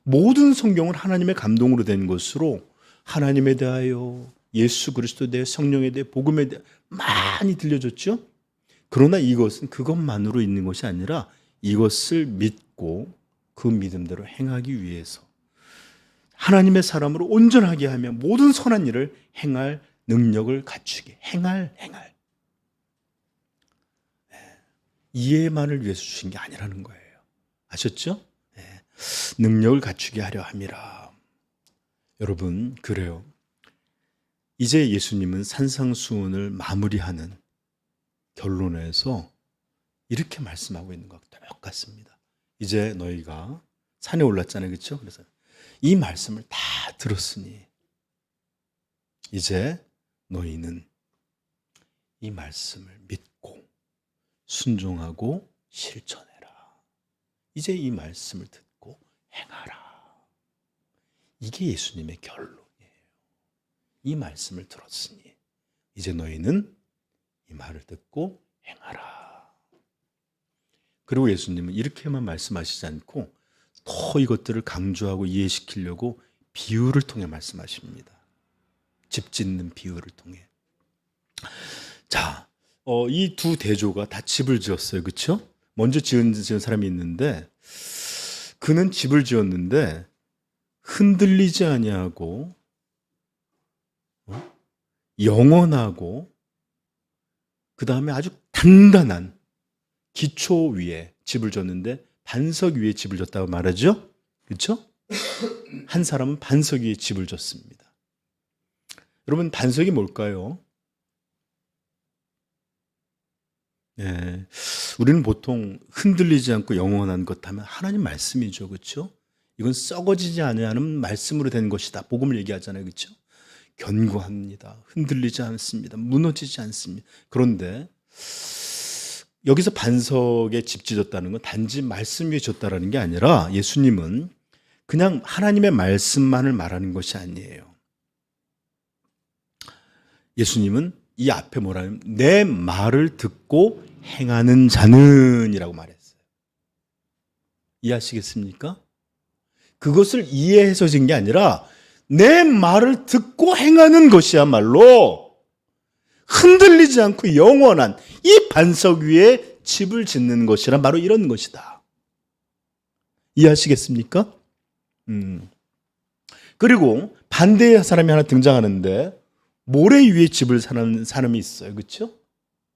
모든 성경은 하나님의 감동으로 된 것으로 하나님에 대하여 예수 그리스도에 대해 성령에 대해 복음에 대해 많이 들려줬죠. 그러나 이것은 그것만으로 있는 것이 아니라 이것을 믿고 그 믿음대로 행하기 위해서 하나님의 사람으로 온전하게 하며 모든 선한 일을 행할 능력을 갖추게 행할 이해만을 위해서 주신 게 아니라는 거예요. 아셨죠? 능력을 갖추게 하려 함이라. 여러분 그래요. 이제 예수님은 산상수훈을 마무리하는 결론에서 이렇게 말씀하고 있는 것과 똑같습니다. 이제 너희가 산에 올랐잖아요. 그렇죠? 그래서 이 말씀을 다 들었으니 이제 너희는 이 말씀을 믿고 순종하고 실천해라. 이제 이 말씀을 듣고 행하라. 이게 예수님의 결론이에요. 이 말씀을 들었으니 이제 너희는 이 말을 듣고 행하라. 그리고 예수님은 이렇게만 말씀하시지 않고 더 이것들을 강조하고 이해시키려고 비유를 통해 말씀하십니다. 집 짓는 비유를 통해. 자, 이 두 대조가 다 집을 지었어요. 그렇죠? 먼저 지은 사람이 있는데 그는 집을 지었는데 흔들리지 아니하고 영원하고 그 다음에 아주 단단한 기초 위에 집을 졌는데 반석 위에 집을 졌다고 말하죠. 그렇죠? 한 사람은 반석 위에 집을 졌습니다. 여러분 반석이 뭘까요? 우리는 보통 흔들리지 않고 영원한 것 하면 하나님 말씀이죠. 그렇죠? 이건 썩어지지 않는 말씀으로 된 것이다. 복음을 얘기하잖아요. 그렇죠? 견고합니다. 흔들리지 않습니다. 무너지지 않습니다. 그런데 여기서 반석에 집 짓었다는 건 단지 말씀 위에 졌다라는 게 아니라 예수님은 그냥 하나님의 말씀만을 말하는 것이 아니에요. 예수님은 이 앞에 뭐라면 내 말을 듣고 행하는 자는 이라고 말했어요. 이해하시겠습니까? 그것을 이해해서 진 게 아니라 내 말을 듣고 행하는 것이야말로 흔들리지 않고 영원한 이 반석 위에 집을 짓는 것이란 바로 이런 것이다. 이해하시겠습니까? 그리고 반대의 사람이 하나 등장하는데 모래 위에 집을 사는 사람이 있어요. 그렇죠?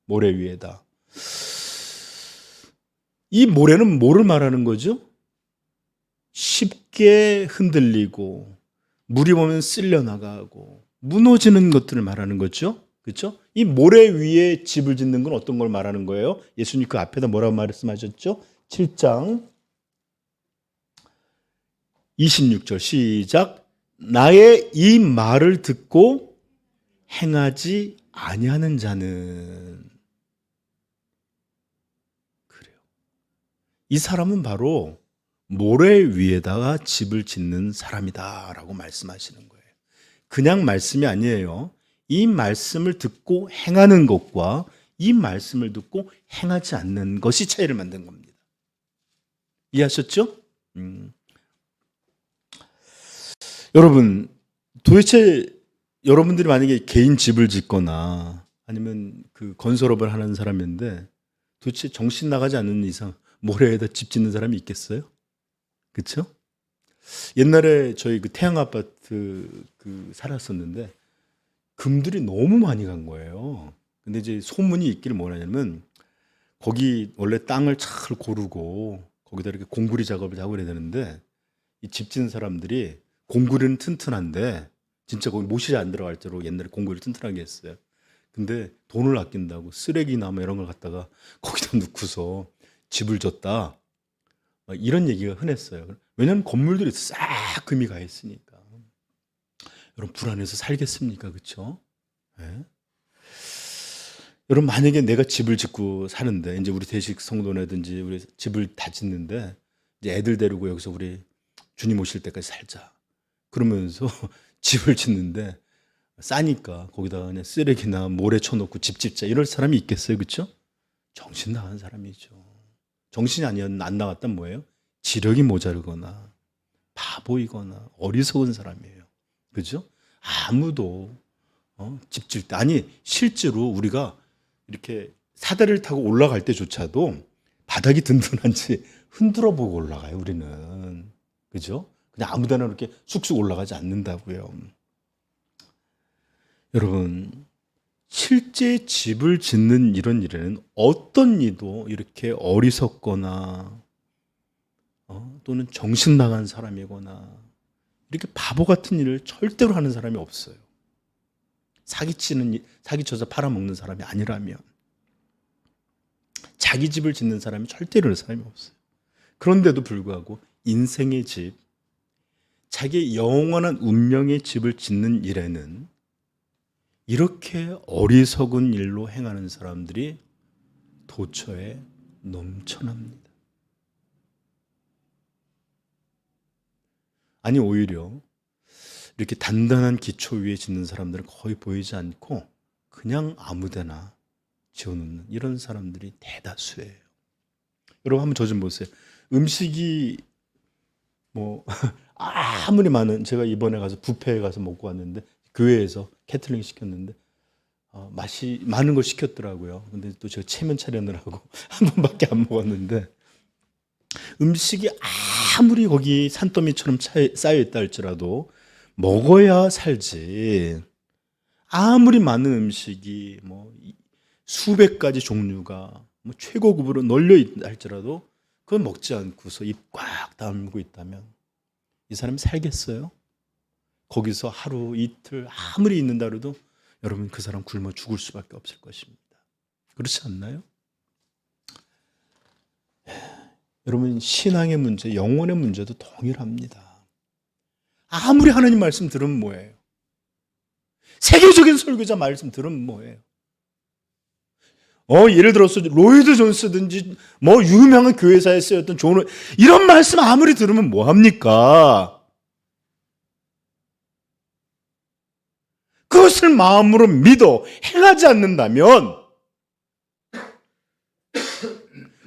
모래 위에다. 이 모래는 뭐를 말하는 거죠? 쉽게 흔들리고 물이 오면 쓸려나가고 무너지는 것들을 말하는 거죠. 그렇죠? 이 모래 위에 집을 짓는 건 어떤 걸 말하는 거예요? 예수님 그 앞에다 뭐라고 말씀하셨죠? 7장 26절 시작. 나의 이 말을 듣고 행하지 아니하는 자는 그래요. 이 사람은 바로 모래 위에다가 집을 짓는 사람이다라고 말씀하시는 거예요. 그냥 말씀이 아니에요. 이 말씀을 듣고 행하는 것과 이 말씀을 듣고 행하지 않는 것이 차이를 만든 겁니다. 이해하셨죠? 여러분, 도대체 여러분들이 만약에 개인 집을 짓거나 아니면 그 건설업을 하는 사람인데 도대체 정신 나가지 않는 이상 모래에다 집 짓는 사람이 있겠어요? 그렇죠? 옛날에 저희 그 태양 아파트 살았었는데 금들이 너무 많이 간 거예요. 근데 이제 소문이 있기를 뭐냐면 거기 원래 땅을 잘 고르고 거기다 이렇게 공구리 작업을 하고 그래야 되는데 이 집 짓는 사람들이 공구리는 튼튼한데 진짜 거기 못이 안 들어갈 정도로 옛날에 공구리를 튼튼하게 했어요. 근데 돈을 아낀다고 쓰레기나 뭐 이런 걸 갖다가 거기다 넣고서 집을 졌다. 이런 얘기가 흔했어요. 왜냐하면 건물들이 싹 금이 가 있으니까. 여러분 불안해서 살겠습니까? 그렇죠? 네? 여러분 만약에 내가 집을 짓고 사는데 이제 우리 대식 성도라든지 우리 집을 다 짓는데 이제 애들 데리고 여기서 우리 주님 오실 때까지 살자. 그러면서 집을 짓는데 싸니까 거기다가 그냥 쓰레기나 모래 쳐놓고 집 짓자 이럴 사람이 있겠어요? 그렇죠? 정신 나간 사람이죠. 정신이 안 나갔단 뭐예요? 지력이 모자르거나 바보이거나 어리석은 사람이에요. 그죠? 아무도 집 질 때 아니 실제로 우리가 이렇게 사다리를 타고 올라갈 때조차도 바닥이 든든한지 흔들어 보고 올라가요. 우리는 그죠? 그냥 아무데나 이렇게 쑥쑥 올라가지 않는다고요. 여러분 실제 집을 짓는 이런 일에는 어떤 이도 이렇게 어리석거나 또는 정신 나간 사람이거나 이렇게 바보 같은 일을 절대로 하는 사람이 없어요. 사기쳐서 팔아먹는 사람이 아니라면 자기 집을 짓는 사람이 절대로 이런 사람이 없어요. 그런데도 불구하고 인생의 집, 자기의 영원한 운명의 집을 짓는 일에는 이렇게 어리석은 일로 행하는 사람들이 도처에 넘쳐납니다. 아니 오히려 이렇게 단단한 기초 위에 짓는 사람들은 거의 보이지 않고 그냥 아무데나 지어놓는 이런 사람들이 대다수예요. 여러분 한번 저 좀 보세요. 음식이 뭐 아무리 많은 제가 이번에 가서 뷔페에 가서 먹고 왔는데 교회에서 캐틀링 시켰는데 맛이 많은 걸 시켰더라고요. 근데 또 제가 체면 차려느라고 한 번밖에 안 먹었는데 음식이 아무리 거기 산더미처럼 쌓여 있다 할지라도 먹어야 살지. 아무리 많은 음식이 뭐 수백 가지 종류가 뭐 최고급으로 널려 있다 할지라도 그걸 먹지 않고서 입 꽉 다물고 있다면 이 사람이 살겠어요? 거기서 하루 이틀 아무리 있는다 해도 여러분 그 사람 굶어 죽을 수밖에 없을 것입니다. 그렇지 않나요? 여러분 신앙의 문제, 영혼의 문제도 동일합니다. 아무리 하나님 말씀 들으면 뭐예요? 세계적인 설교자 말씀 들으면 뭐예요? 예를 들어서 로이드 존스든지 뭐 유명한 교회사에 쓰였던 존 이런 말씀 아무리 들으면 뭐 합니까? 그것을 마음으로 믿어 행하지 않는다면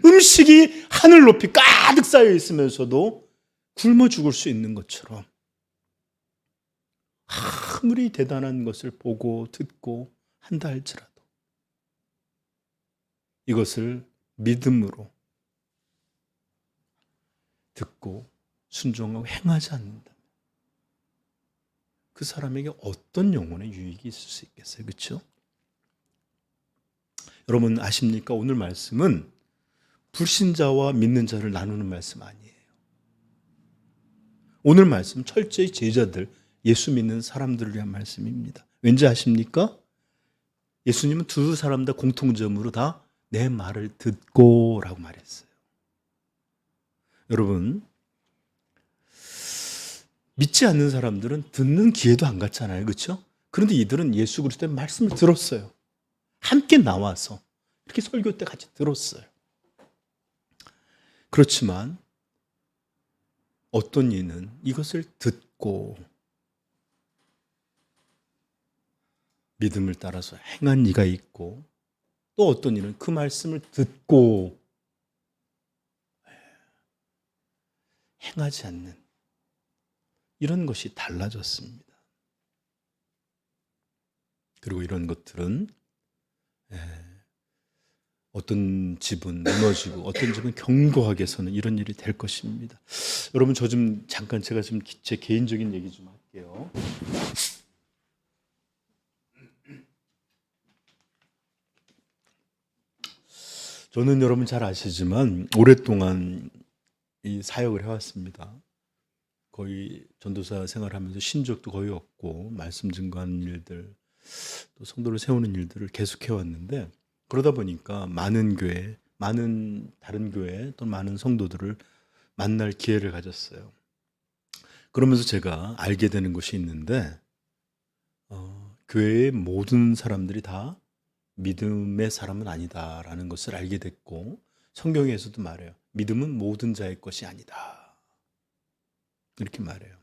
음식이 하늘 높이 가득 쌓여 있으면서도 굶어 죽을 수 있는 것처럼 아무리 대단한 것을 보고 듣고 한다 할지라도 이것을 믿음으로 듣고 순종하고 행하지 않는다. 그 사람에게 어떤 영혼의 유익이 있을 수 있겠어요? 그렇죠? 여러분 아십니까? 오늘 말씀은 불신자와 믿는 자를 나누는 말씀 아니에요. 오늘 말씀 철저히 제자들, 예수 믿는 사람들을 위한 말씀입니다. 왠지 아십니까? 예수님은 두 사람 다 공통점으로 다 내 말을 듣고 라고 말했어요. 여러분 믿지 않는 사람들은 듣는 기회도 안 갖잖아요. 그렇죠? 그런데 이들은 예수 그리스도의 말씀을 들었어요. 함께 나와서 이렇게 설교 때 같이 들었어요. 그렇지만 어떤 이는 이것을 듣고 믿음을 따라서 행한 이가 있고 또 어떤 이는 그 말씀을 듣고 행하지 않는 이런 것이 달라졌습니다. 그리고 이런 것들은 어떤 집은 무너지고 어떤 집은 견고하게 서는 이런 일이 될 것입니다. 여러분 저 좀 잠깐 제가 좀 제 개인적인 얘기 좀 할게요. 저는 여러분 잘 아시지만 오랫동안 이 사역을 해왔습니다. 거의 전도사 생활하면서 신적도 거의 없고 말씀 증거하는 일들 또 성도를 세우는 일들을 계속해왔는데 그러다 보니까 많은 교회, 많은 다른 교회 또 많은 성도들을 만날 기회를 가졌어요. 그러면서 제가 알게 되는 것이 있는데 교회의 모든 사람들이 다 믿음의 사람은 아니다라는 것을 알게 됐고 성경에서도 말해요. 믿음은 모든 자의 것이 아니다. 이렇게 말해요.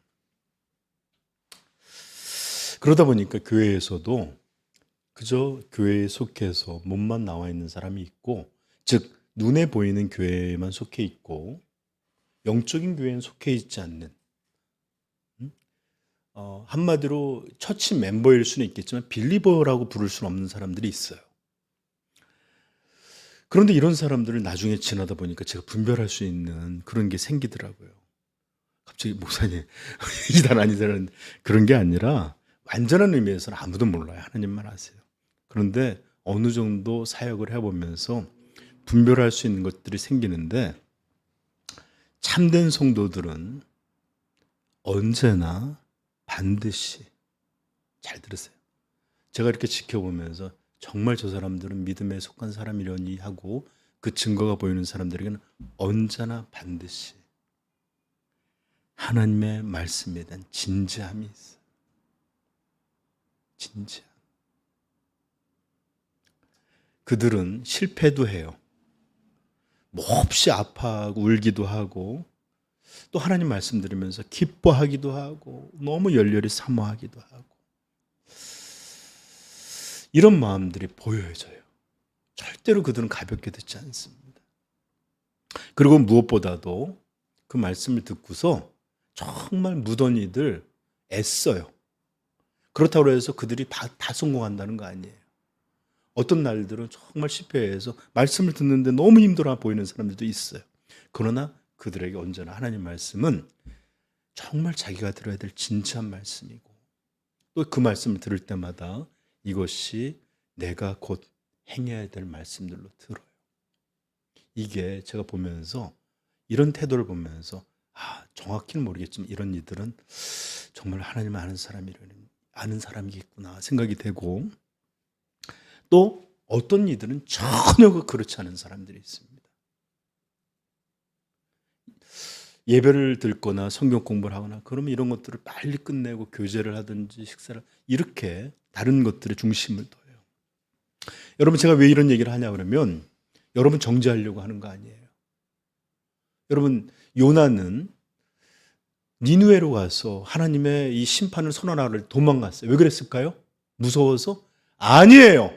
그러다 보니까 교회에서도 그저 교회에 속해서 몸만 나와 있는 사람이 있고 즉 눈에 보이는 교회에만 속해 있고 영적인 교회엔 속해 있지 않는 한마디로 처치 멤버일 수는 있겠지만 빌리버라고 부를 수는 없는 사람들이 있어요. 그런데 이런 사람들을 나중에 지나다 보니까 제가 분별할 수 있는 그런 게 생기더라고요. 갑자기 목사님 이단 아니다는 그런 게 아니라 완전한 의미에서는 아무도 몰라요. 하나님만 아세요. 그런데 어느 정도 사역을 해보면서 분별할 수 있는 것들이 생기는데 참된 성도들은 언제나 반드시 잘 들으세요. 제가 이렇게 지켜보면서 정말 저 사람들은 믿음에 속한 사람이려니 하고 그 증거가 보이는 사람들에게는 언제나 반드시 하나님의 말씀에 대한 진지함이 있어요. 진지함. 그들은 실패도 해요. 몹시 아파하고 울기도 하고 또 하나님 말씀 들으면서 기뻐하기도 하고 너무 열렬히 사모하기도 하고 이런 마음들이 보여져요. 절대로 그들은 가볍게 듣지 않습니다. 그리고 무엇보다도 그 말씀을 듣고서 정말 무던히들 애써요. 그렇다고 해서 그들이 다 성공한다는 거 아니에요. 어떤 날들은 정말 실패해서 말씀을 듣는데 너무 힘들어 보이는 사람들도 있어요. 그러나 그들에게 언제나 하나님 말씀은 정말 자기가 들어야 될 진지한 말씀이고 또 그 말씀을 들을 때마다 이것이 내가 곧 행해야 될 말씀들로 들어요. 이게 제가 보면서 이런 태도를 보면서 정확히는 모르겠지만 이런 이들은 정말 하나님을 아는 사람이겠구나 생각이 되고 또 어떤 이들은 전혀 그렇지 않은 사람들이 있습니다. 예배를 듣거나 성경 공부를 하거나 그러면 이런 것들을 빨리 끝내고 교제를 하든지 식사를 이렇게 다른 것들의 중심을 둬요. 여러분 제가 왜 이런 얘기를 하냐 그러면 여러분 정죄하려고 하는 거 아니에요. 여러분 요나는 니느웨로 가서 하나님의 이 심판을 선언하러 도망갔어요. 왜 그랬을까요? 무서워서? 아니에요.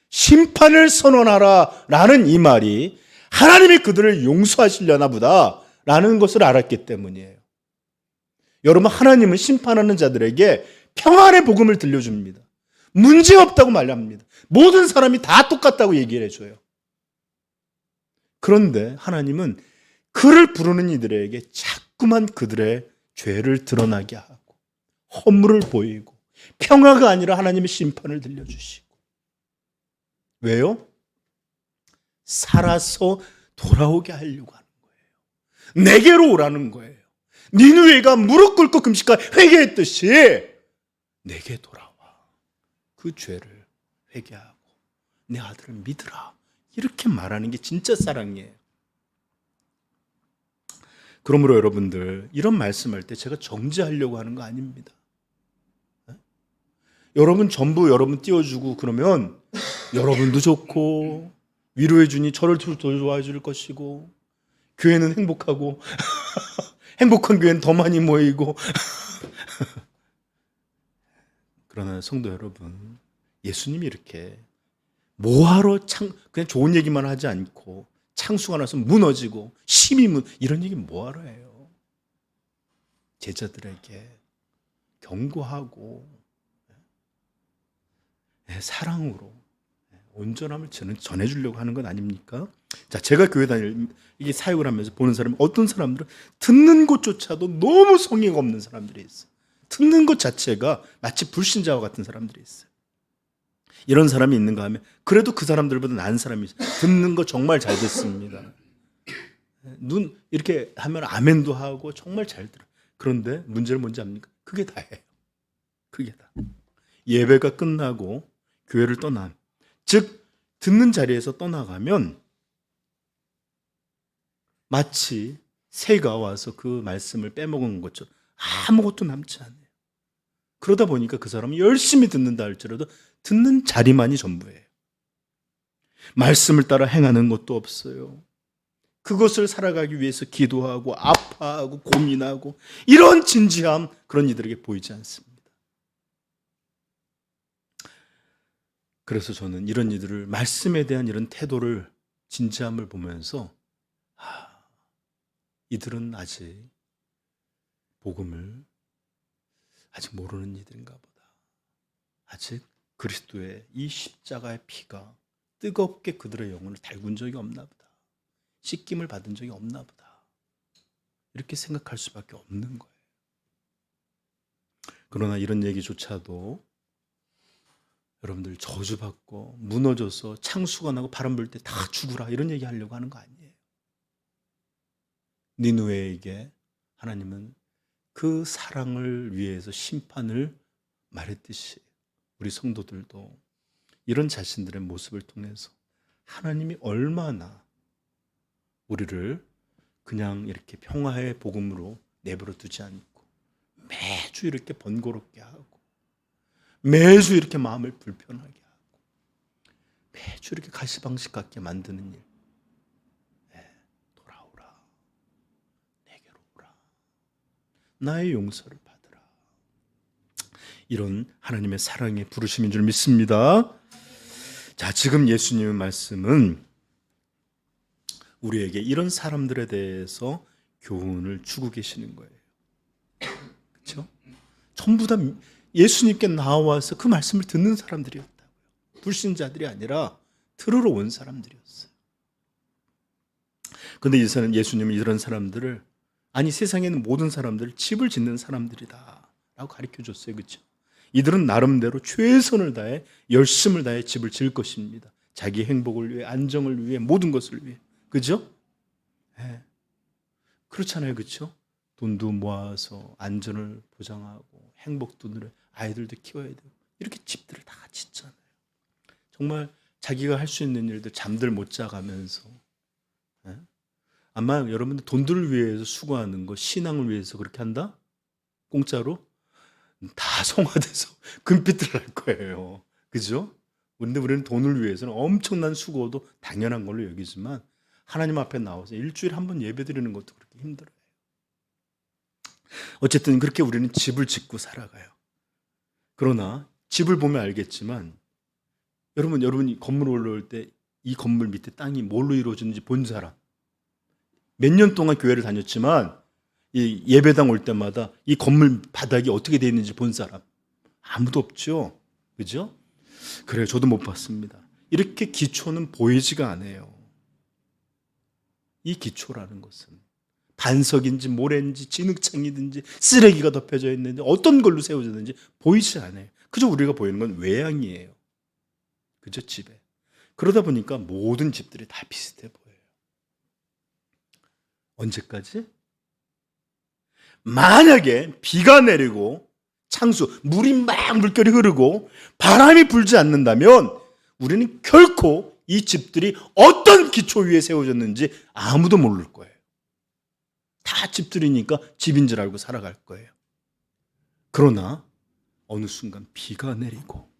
심판을 선언하라 라는 이 말이 하나님이 그들을 용서하시려나 보다라는 것을 알았기 때문이에요. 여러분, 하나님은 심판하는 자들에게 평안의 복음을 들려줍니다. 문제없다고 말합니다. 모든 사람이 다 똑같다고 얘기를 해줘요. 그런데 하나님은 그를 부르는 이들에게 자꾸만 그들의 죄를 드러나게 하고 허물을 보이고 평화가 아니라 하나님의 심판을 들려주시고. 왜요? 살아서 돌아오게 하려고 하는 거예요. 내게로 오라는 거예요. 니느웨가 무릎 꿇고 금식과 회개했듯이 내게 돌아와. 그 죄를 회개하고 내 아들을 믿으라. 이렇게 말하는 게 진짜 사랑이에요. 그러므로 여러분들, 이런 말씀할 때 제가 정죄하려고 하는 거 아닙니다. 여러분 전부 여러분 띄워주고 그러면 여러분도 좋고 위로해 주니 저를 더 좋아해 줄 것이고 교회는 행복하고 행복한 교회는 더 많이 모이고 그러나 성도 여러분, 예수님이 이렇게 뭐하러 그냥 좋은 얘기만 하지 않고 창수가 나서 무너지고 심히 이런 얘기 뭐하러 해요? 제자들에게 경고하고 사랑으로 온전함을 전해주려고 하는 건 아닙니까? 자, 제가 교회 이게 사역을 하면서 보는 사람은 어떤 사람들은 듣는 것조차도 너무 성의가 없는 사람들이 있어요. 듣는 것 자체가 마치 불신자와 같은 사람들이 있어요. 이런 사람이 있는가 하면 그래도 그 사람들보다 나은 사람이 있어요. 듣는 거 정말 잘 듣습니다. 눈 이렇게 하면 아멘도 하고 정말 잘 들어요. 그런데 문제는 뭔지 압니까? 그게 다예요. 그게 다. 예배가 끝나고 교회를 떠난, 즉 듣는 자리에서 떠나가면 마치 새가 와서 그 말씀을 빼먹은 것처럼 아무것도 남지 않아요. 그러다 보니까 그 사람은 열심히 듣는다 할지라도 듣는 자리만이 전부예요. 말씀을 따라 행하는 것도 없어요. 그것을 살아가기 위해서 기도하고 아파하고 고민하고 이런 진지함, 그런 이들에게 보이지 않습니다. 그래서 저는 이런 이들을, 말씀에 대한 이런 태도를, 진지함을 보면서 이들은 아직 복음을 아직 모르는 이들인가 보다. 아직 그리스도의 이 십자가의 피가 뜨겁게 그들의 영혼을 달군 적이 없나 보다. 씻김을 받은 적이 없나 보다. 이렇게 생각할 수밖에 없는 거예요. 그러나 이런 얘기조차도 여러분들 저주받고 무너져서 창수가 나고 바람 불 때 다 죽으라 이런 얘기 하려고 하는 거 아니에요. 니느웨에게 하나님은 그 사랑을 위해서 심판을 말했듯이 우리 성도들도 이런 자신들의 모습을 통해서 하나님이 얼마나 우리를 그냥 이렇게 평화의 복음으로 내버려 두지 않고 매주 이렇게 번거롭게 하고 매주 이렇게 마음을 불편하게 하고 매주 이렇게 가시방식 같게 만드는 일. 돌아오라. 내게로 오라. 나의 용서를 받으라. 이런 하나님의 사랑의 부르심인 줄 믿습니다. 자, 지금 예수님의 말씀은 우리에게 이런 사람들에 대해서 교훈을 주고 계시는 거예요. 그렇죠? 전부 다 예수님께 나와서 그 말씀을 듣는 사람들이었다고요. 불신자들이 아니라 들으러 온 사람들이었어요. 그런데 예수님은 이런 사람들을, 아니 세상에는 모든 사람들을 집을 짓는 사람들이다 라고 가르쳐줬어요. 그렇죠? 이들은 나름대로 최선을 다해 열심을 다해 집을 지을 것입니다. 자기 행복을 위해, 안정을 위해, 모든 것을 위해. 그죠? 네. 그렇잖아요. 그렇죠? 돈도 모아서 안전을 보장하고 행복도 누려 아이들도 키워야 되고 이렇게 집들을 다 짓잖아요. 정말 자기가 할 수 있는 일들 잠들 못 자가면서. 네? 아마 여러분들 돈들을 위해서 수고하는 거, 신앙을 위해서 그렇게 한다? 공짜로? 다 성화돼서 금빛들 할 거예요. 그죠? 그런데 우리는 돈을 위해서는 엄청난 수고도 당연한 걸로 여기지만 하나님 앞에 나와서 일주일에 한 번 예배 드리는 것도 그렇게 힘들어요. 어쨌든 그렇게 우리는 집을 짓고 살아가요. 그러나 집을 보면 알겠지만 여러분이 건물 올라올 때 이 건물 밑에 땅이 뭘로 이루어졌는지 본 사람. 몇 년 동안 교회를 다녔지만 이 예배당 올 때마다 이 건물 바닥이 어떻게 되어 있는지 본 사람 아무도 없죠. 그죠? 그래요. 저도 못 봤습니다. 이렇게 기초는 보이지가 않아요. 이 기초라는 것은 반석인지 모래인지 진흙창이든지 쓰레기가 덮여져 있는지 어떤 걸로 세워졌는지 보이지 않아요. 그저 우리가 보이는 건 외양이에요. 그죠? 집에. 그러다 보니까 모든 집들이 다 비슷해 보여요. 언제까지? 만약에 비가 내리고 창수, 물결이 흐르고 바람이 불지 않는다면 우리는 결코 이 집들이 어떤 기초 위에 세워졌는지 아무도 모를 거예요. 다 집들이니까 집인 줄 알고 살아갈 거예요. 그러나 어느 순간 비가 내리고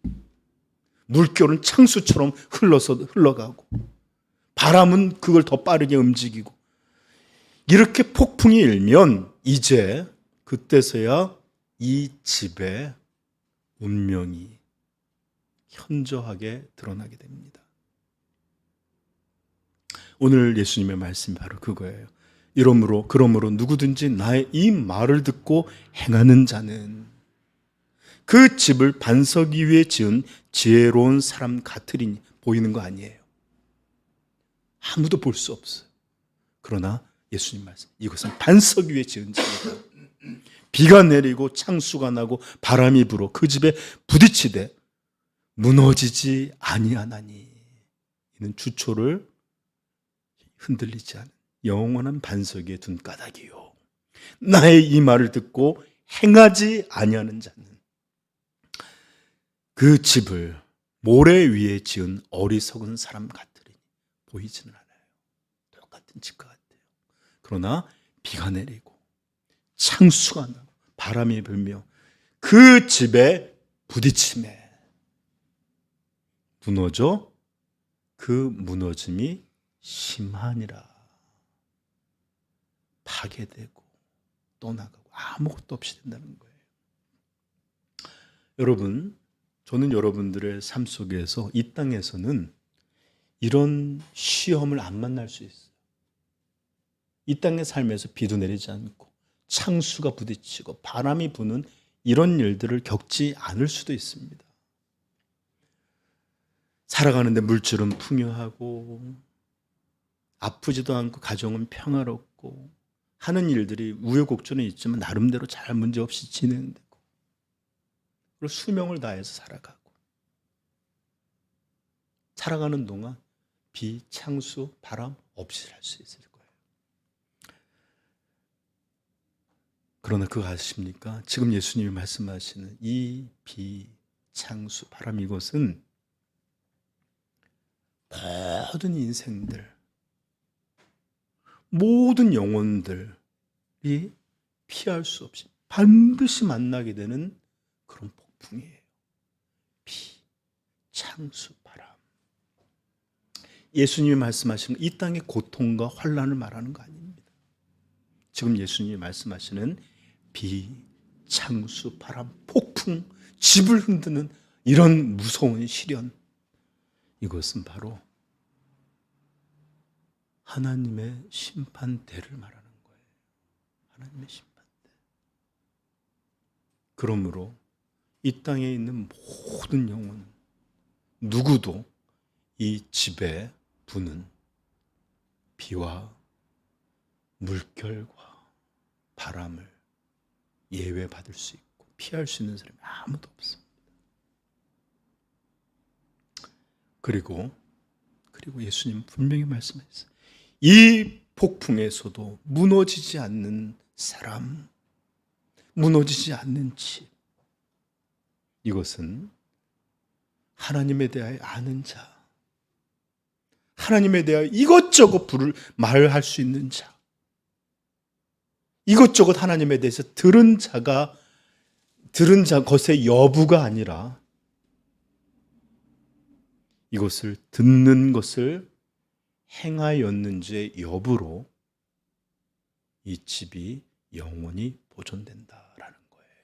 물결은 창수처럼 흘러가고 바람은 그걸 더 빠르게 움직이고 이렇게 폭풍이 일면 이제 그때서야 이 집의 운명이 현저하게 드러나게 됩니다. 오늘 예수님의 말씀이 바로 그거예요. 그러므로 누구든지 나의 이 말을 듣고 행하는 자는 그 집을 반석 위에 지은 지혜로운 사람 같으리니 보이는 거 아니에요. 아무도 볼 수 없어요. 그러나 예수님 말씀, 이것은 반석 위에 지은 집이다. 비가 내리고 창수가 나고 바람이 불어 그 집에 부딪히되 무너지지 아니하나니 이는 주초를 흔들리지 않은 영원한 반석 위에 둔 까닭이요 나의 이 말을 듣고 행하지 아니하는 자는 그 집을 모래 위에 지은 어리석은 사람 같으리 보이지는 않아요. 똑같은 집 같아요. 그러나 비가 내리고 창수가 나고 바람이 불며 그 집에 부딪힘에 무너져 그 무너짐이 심하니라. 파괴되고 떠나가고 아무것도 없이 된다는 거예요. 여러분, 저는 여러분들의 삶 속에서 이 땅에서는 이런 시험을 안 만날 수 있어요. 이 땅의 삶에서 비도 내리지 않고 창수가 부딪히고 바람이 부는 이런 일들을 겪지 않을 수도 있습니다. 살아가는데 물질은 풍요하고 아프지도 않고 가정은 평화롭고 하는 일들이 우여곡절은 있지만 나름대로 잘 문제없이 진행되고 그리고 수명을 다해서 살아가는 동안 비, 창수, 바람 없이 살 수 있을 거예요. 그러나 그거 아십니까? 지금 예수님이 말씀하시는 이 비, 창수, 바람 이것은 모든 인생들, 모든 영혼들이 피할 수 없이 반드시 만나게 되는 그런 폭풍이에요. 비, 창수, 바람. 예수님이 말씀하시는 이 땅의 고통과 환난을 말하는 거 아닙니다. 지금 예수님이 말씀하시는 비, 창수, 바람, 폭풍, 집을 흔드는 이런 무서운 시련, 이것은 바로 하나님의 심판대를 말하는 거예요. 하나님의 심판대. 그러므로 이 땅에 있는 모든 영혼 누구도 이 집에 부는 비와 물결과 바람을 예외받을 수 있고 피할 수 있는 사람이 아무도 없습니다. 그리고 예수님은 분명히 말씀하셨어요. 이 폭풍에서도 무너지지 않는 사람, 무너지지 않는 집. 이것은 하나님에 대하여 아는 자, 하나님에 대하여 이것저것 말할 수 있는 자, 이것저것 하나님에 대해서 들은 것의 여부가 아니라 이것을 듣는 것을 행하였는지의 여부로 이 집이 영원히 보존된다라는 거예요.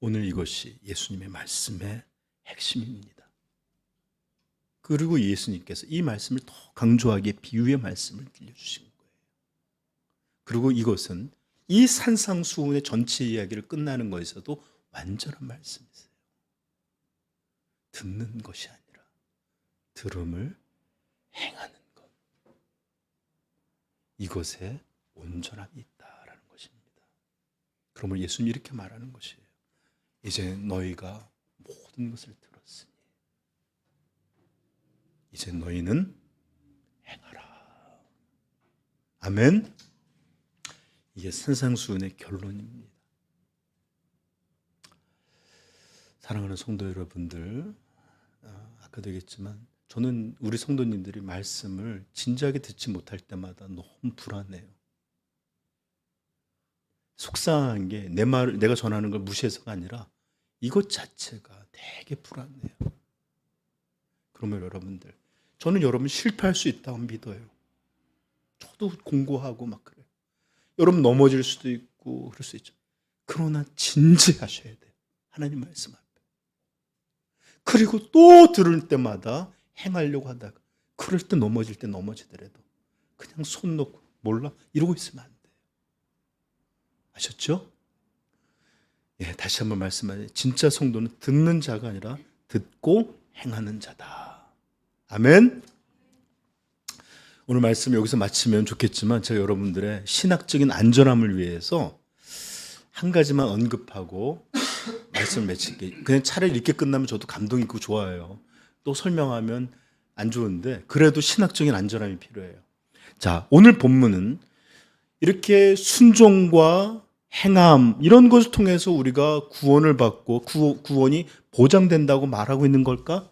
오늘 이것이 예수님의 말씀의 핵심입니다. 그리고 예수님께서 이 말씀을 더 강조하게 비유의 말씀을 들려주신 거예요. 그리고 이것은 이 산상수훈의 전체 이야기를 끝나는 것에서도 완전한 말씀이세요. 듣는 것이 아니라 들음을 행하는 것. 이것에 온전함이 있다라는 것입니다. 그러면 예수님이 이렇게 말하는 것이에요. 이제 너희가 모든 것을 들었으니 이제 너희는 행하라. 아멘. 이게 산상수훈의 결론입니다. 사랑하는 성도 여러분들, 아까도 얘기했지만 저는 우리 성도님들이 말씀을 진지하게 듣지 못할 때마다 너무 불안해요. 속상한 게 내 말을 내가 전하는 걸 무시해서가 아니라 이것 자체가 되게 불안해요. 그러면 여러분들, 저는 여러분 실패할 수 있다고 믿어요. 저도 공고하고 막 그래요. 여러분 넘어질 수도 있고 그럴 수 있죠. 그러나 진지하셔야 돼요. 하나님 말씀 앞에. 그리고 또 들을 때마다 행하려고 하다가 그럴 때 넘어질 때 넘어지더라도 그냥 손 놓고 몰라 이러고 있으면 안 돼요. 아셨죠? 예, 다시 한번 말씀하세요. 진짜 성도는 듣는 자가 아니라 듣고 행하는 자다. 아멘. 오늘 말씀 여기서 마치면 좋겠지만 제가 여러분들의 신학적인 안전함을 위해서 한 가지만 언급하고 말씀을 맺힐게요. 그냥 차라리 이렇게 끝나면 저도 감동 있고 좋아요. 또 설명하면 안 좋은데 그래도 신학적인 안전함이 필요해요. 자, 오늘 본문은 이렇게 순종과 행함 이런 것을 통해서 우리가 구원을 받고 구원이 보장된다고 말하고 있는 걸까?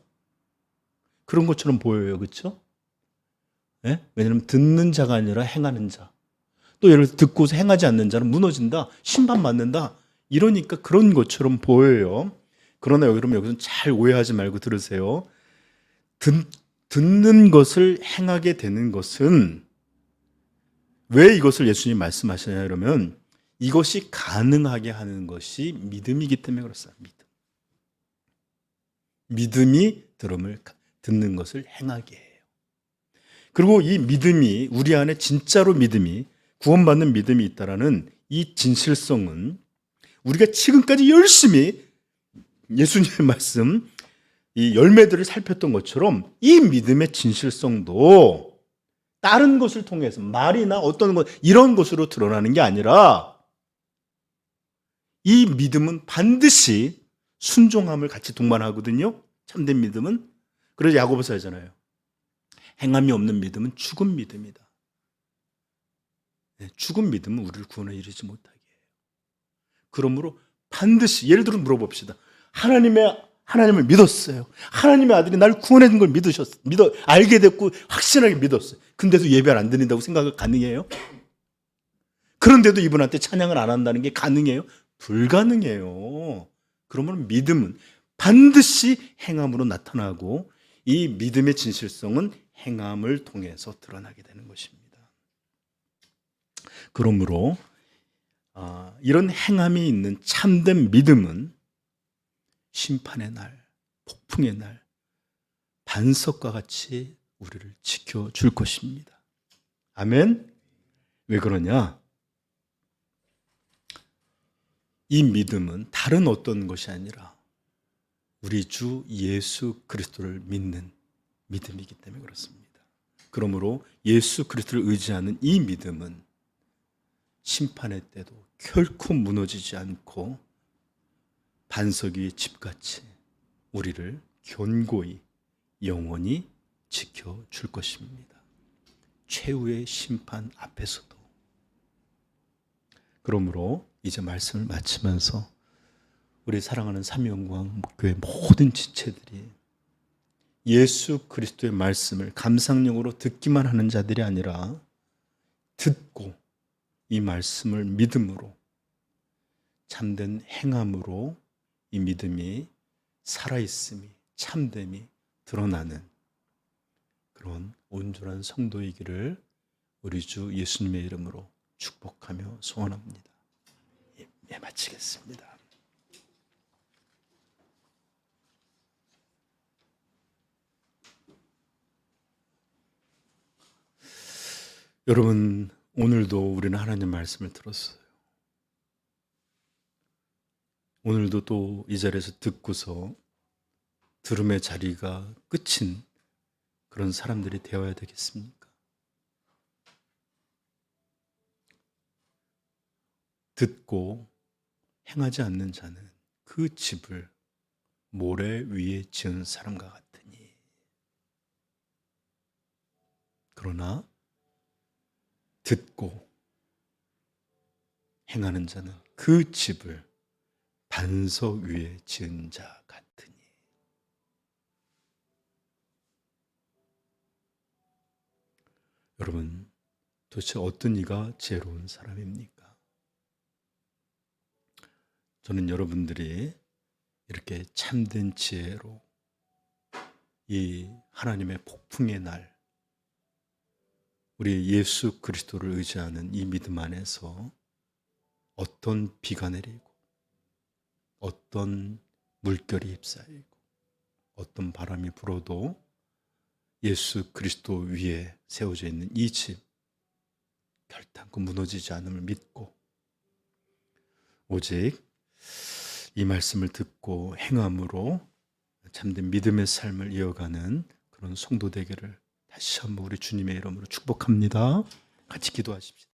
그런 것처럼 보여요. 그렇죠? 네? 왜냐하면 듣는 자가 아니라 행하는 자. 또 예를 들어 듣고서 행하지 않는 자는 무너진다. 심판받는다. 이러니까 그런 것처럼 보여요. 그러나 여기서는 잘 오해하지 말고 들으세요. 듣는 것을 행하게 되는 것은 왜 이것을 예수님이 말씀하시냐 그러면 이것이 가능하게 하는 것이 믿음이기 때문에 그렇습니다. 믿음이 듣는 것을 행하게 해요. 그리고 이 믿음이 우리 안에 진짜로 믿음이 구원받는 믿음이 있다라는 이 진실성은 우리가 지금까지 열심히 예수님의 말씀 이 열매들을 살폈던 것처럼 이 믿음의 진실성도 다른 것을 통해서 말이나 어떤 것 이런 것으로 드러나는 게 아니라 이 믿음은 반드시 순종함을 같이 동반하거든요. 참된 믿음은. 그래서 야고보서 하잖아요. 행함이 없는 믿음은 죽은 믿음이다. 죽은 믿음은 우리를 구원에 이르지 못하게 해요. 그러므로 반드시 예를 들어 물어봅시다. 하나님을 믿었어요. 하나님의 아들이 나를 구원해 준 걸 알게 됐고 확신하게 믿었어요. 근데도 예배를 안 드린다고 생각이 가능해요? 그런데도 이분한테 찬양을 안 한다는 게 가능해요? 불가능해요. 그러면 믿음은 반드시 행함으로 나타나고 이 믿음의 진실성은 행함을 통해서 드러나게 되는 것입니다. 그러므로 이런 행함이 있는 참된 믿음은 심판의 날, 폭풍의 날, 반석과 같이 우리를 지켜줄 것입니다. 아멘? 왜 그러냐? 이 믿음은 다른 어떤 것이 아니라 우리 주 예수 그리스도를 믿는 믿음이기 때문에 그렇습니다. 그러므로 예수 그리스도를 의지하는 이 믿음은 심판의 때도 결코 무너지지 않고 반석 위의 집같이 우리를 견고히 영원히 지켜줄 것입니다. 최후의 심판 앞에서도. 그러므로 이제 말씀을 마치면서 우리 사랑하는 삼위영광교회 모든 지체들이 예수 그리스도의 말씀을 감상력으로 듣기만 하는 자들이 아니라 듣고 이 말씀을 믿음으로 참된 행함으로 이 믿음이 살아있음이 참됨이 드러나는 그런 온전한 성도이기를 우리 주 예수님의 이름으로 축복하며 소원합니다. 예, 마치겠습니다. 여러분, 오늘도 우리는 하나님 말씀을 들었어요. 오늘도 또 이 자리에서 듣고서 들음의 자리가 끝인 그런 사람들이 되어야 되겠습니까? 듣고 행하지 않는 자는 그 집을 모래 위에 지은 사람과 같으니. 그러나 듣고 행하는 자는 그 집을 반석 위에 지은 자 같으니. 여러분, 도대체 어떤 이가 지혜로운 사람입니까? 저는 여러분들이 이렇게 참된 지혜로 이 하나님의 폭풍의 날, 우리 예수 그리스도를 의지하는 이 믿음 안에서 어떤 비가 내리고 어떤 물결이 휩싸이고 어떤 바람이 불어도 예수 그리스도 위에 세워져 있는 이 집 결단코 무너지지 않음을 믿고 오직 이 말씀을 듣고 행함으로 참된 믿음의 삶을 이어가는 그런 성도 되기를 다시 한번 우리 주님의 이름으로 축복합니다. 같이 기도하십시다.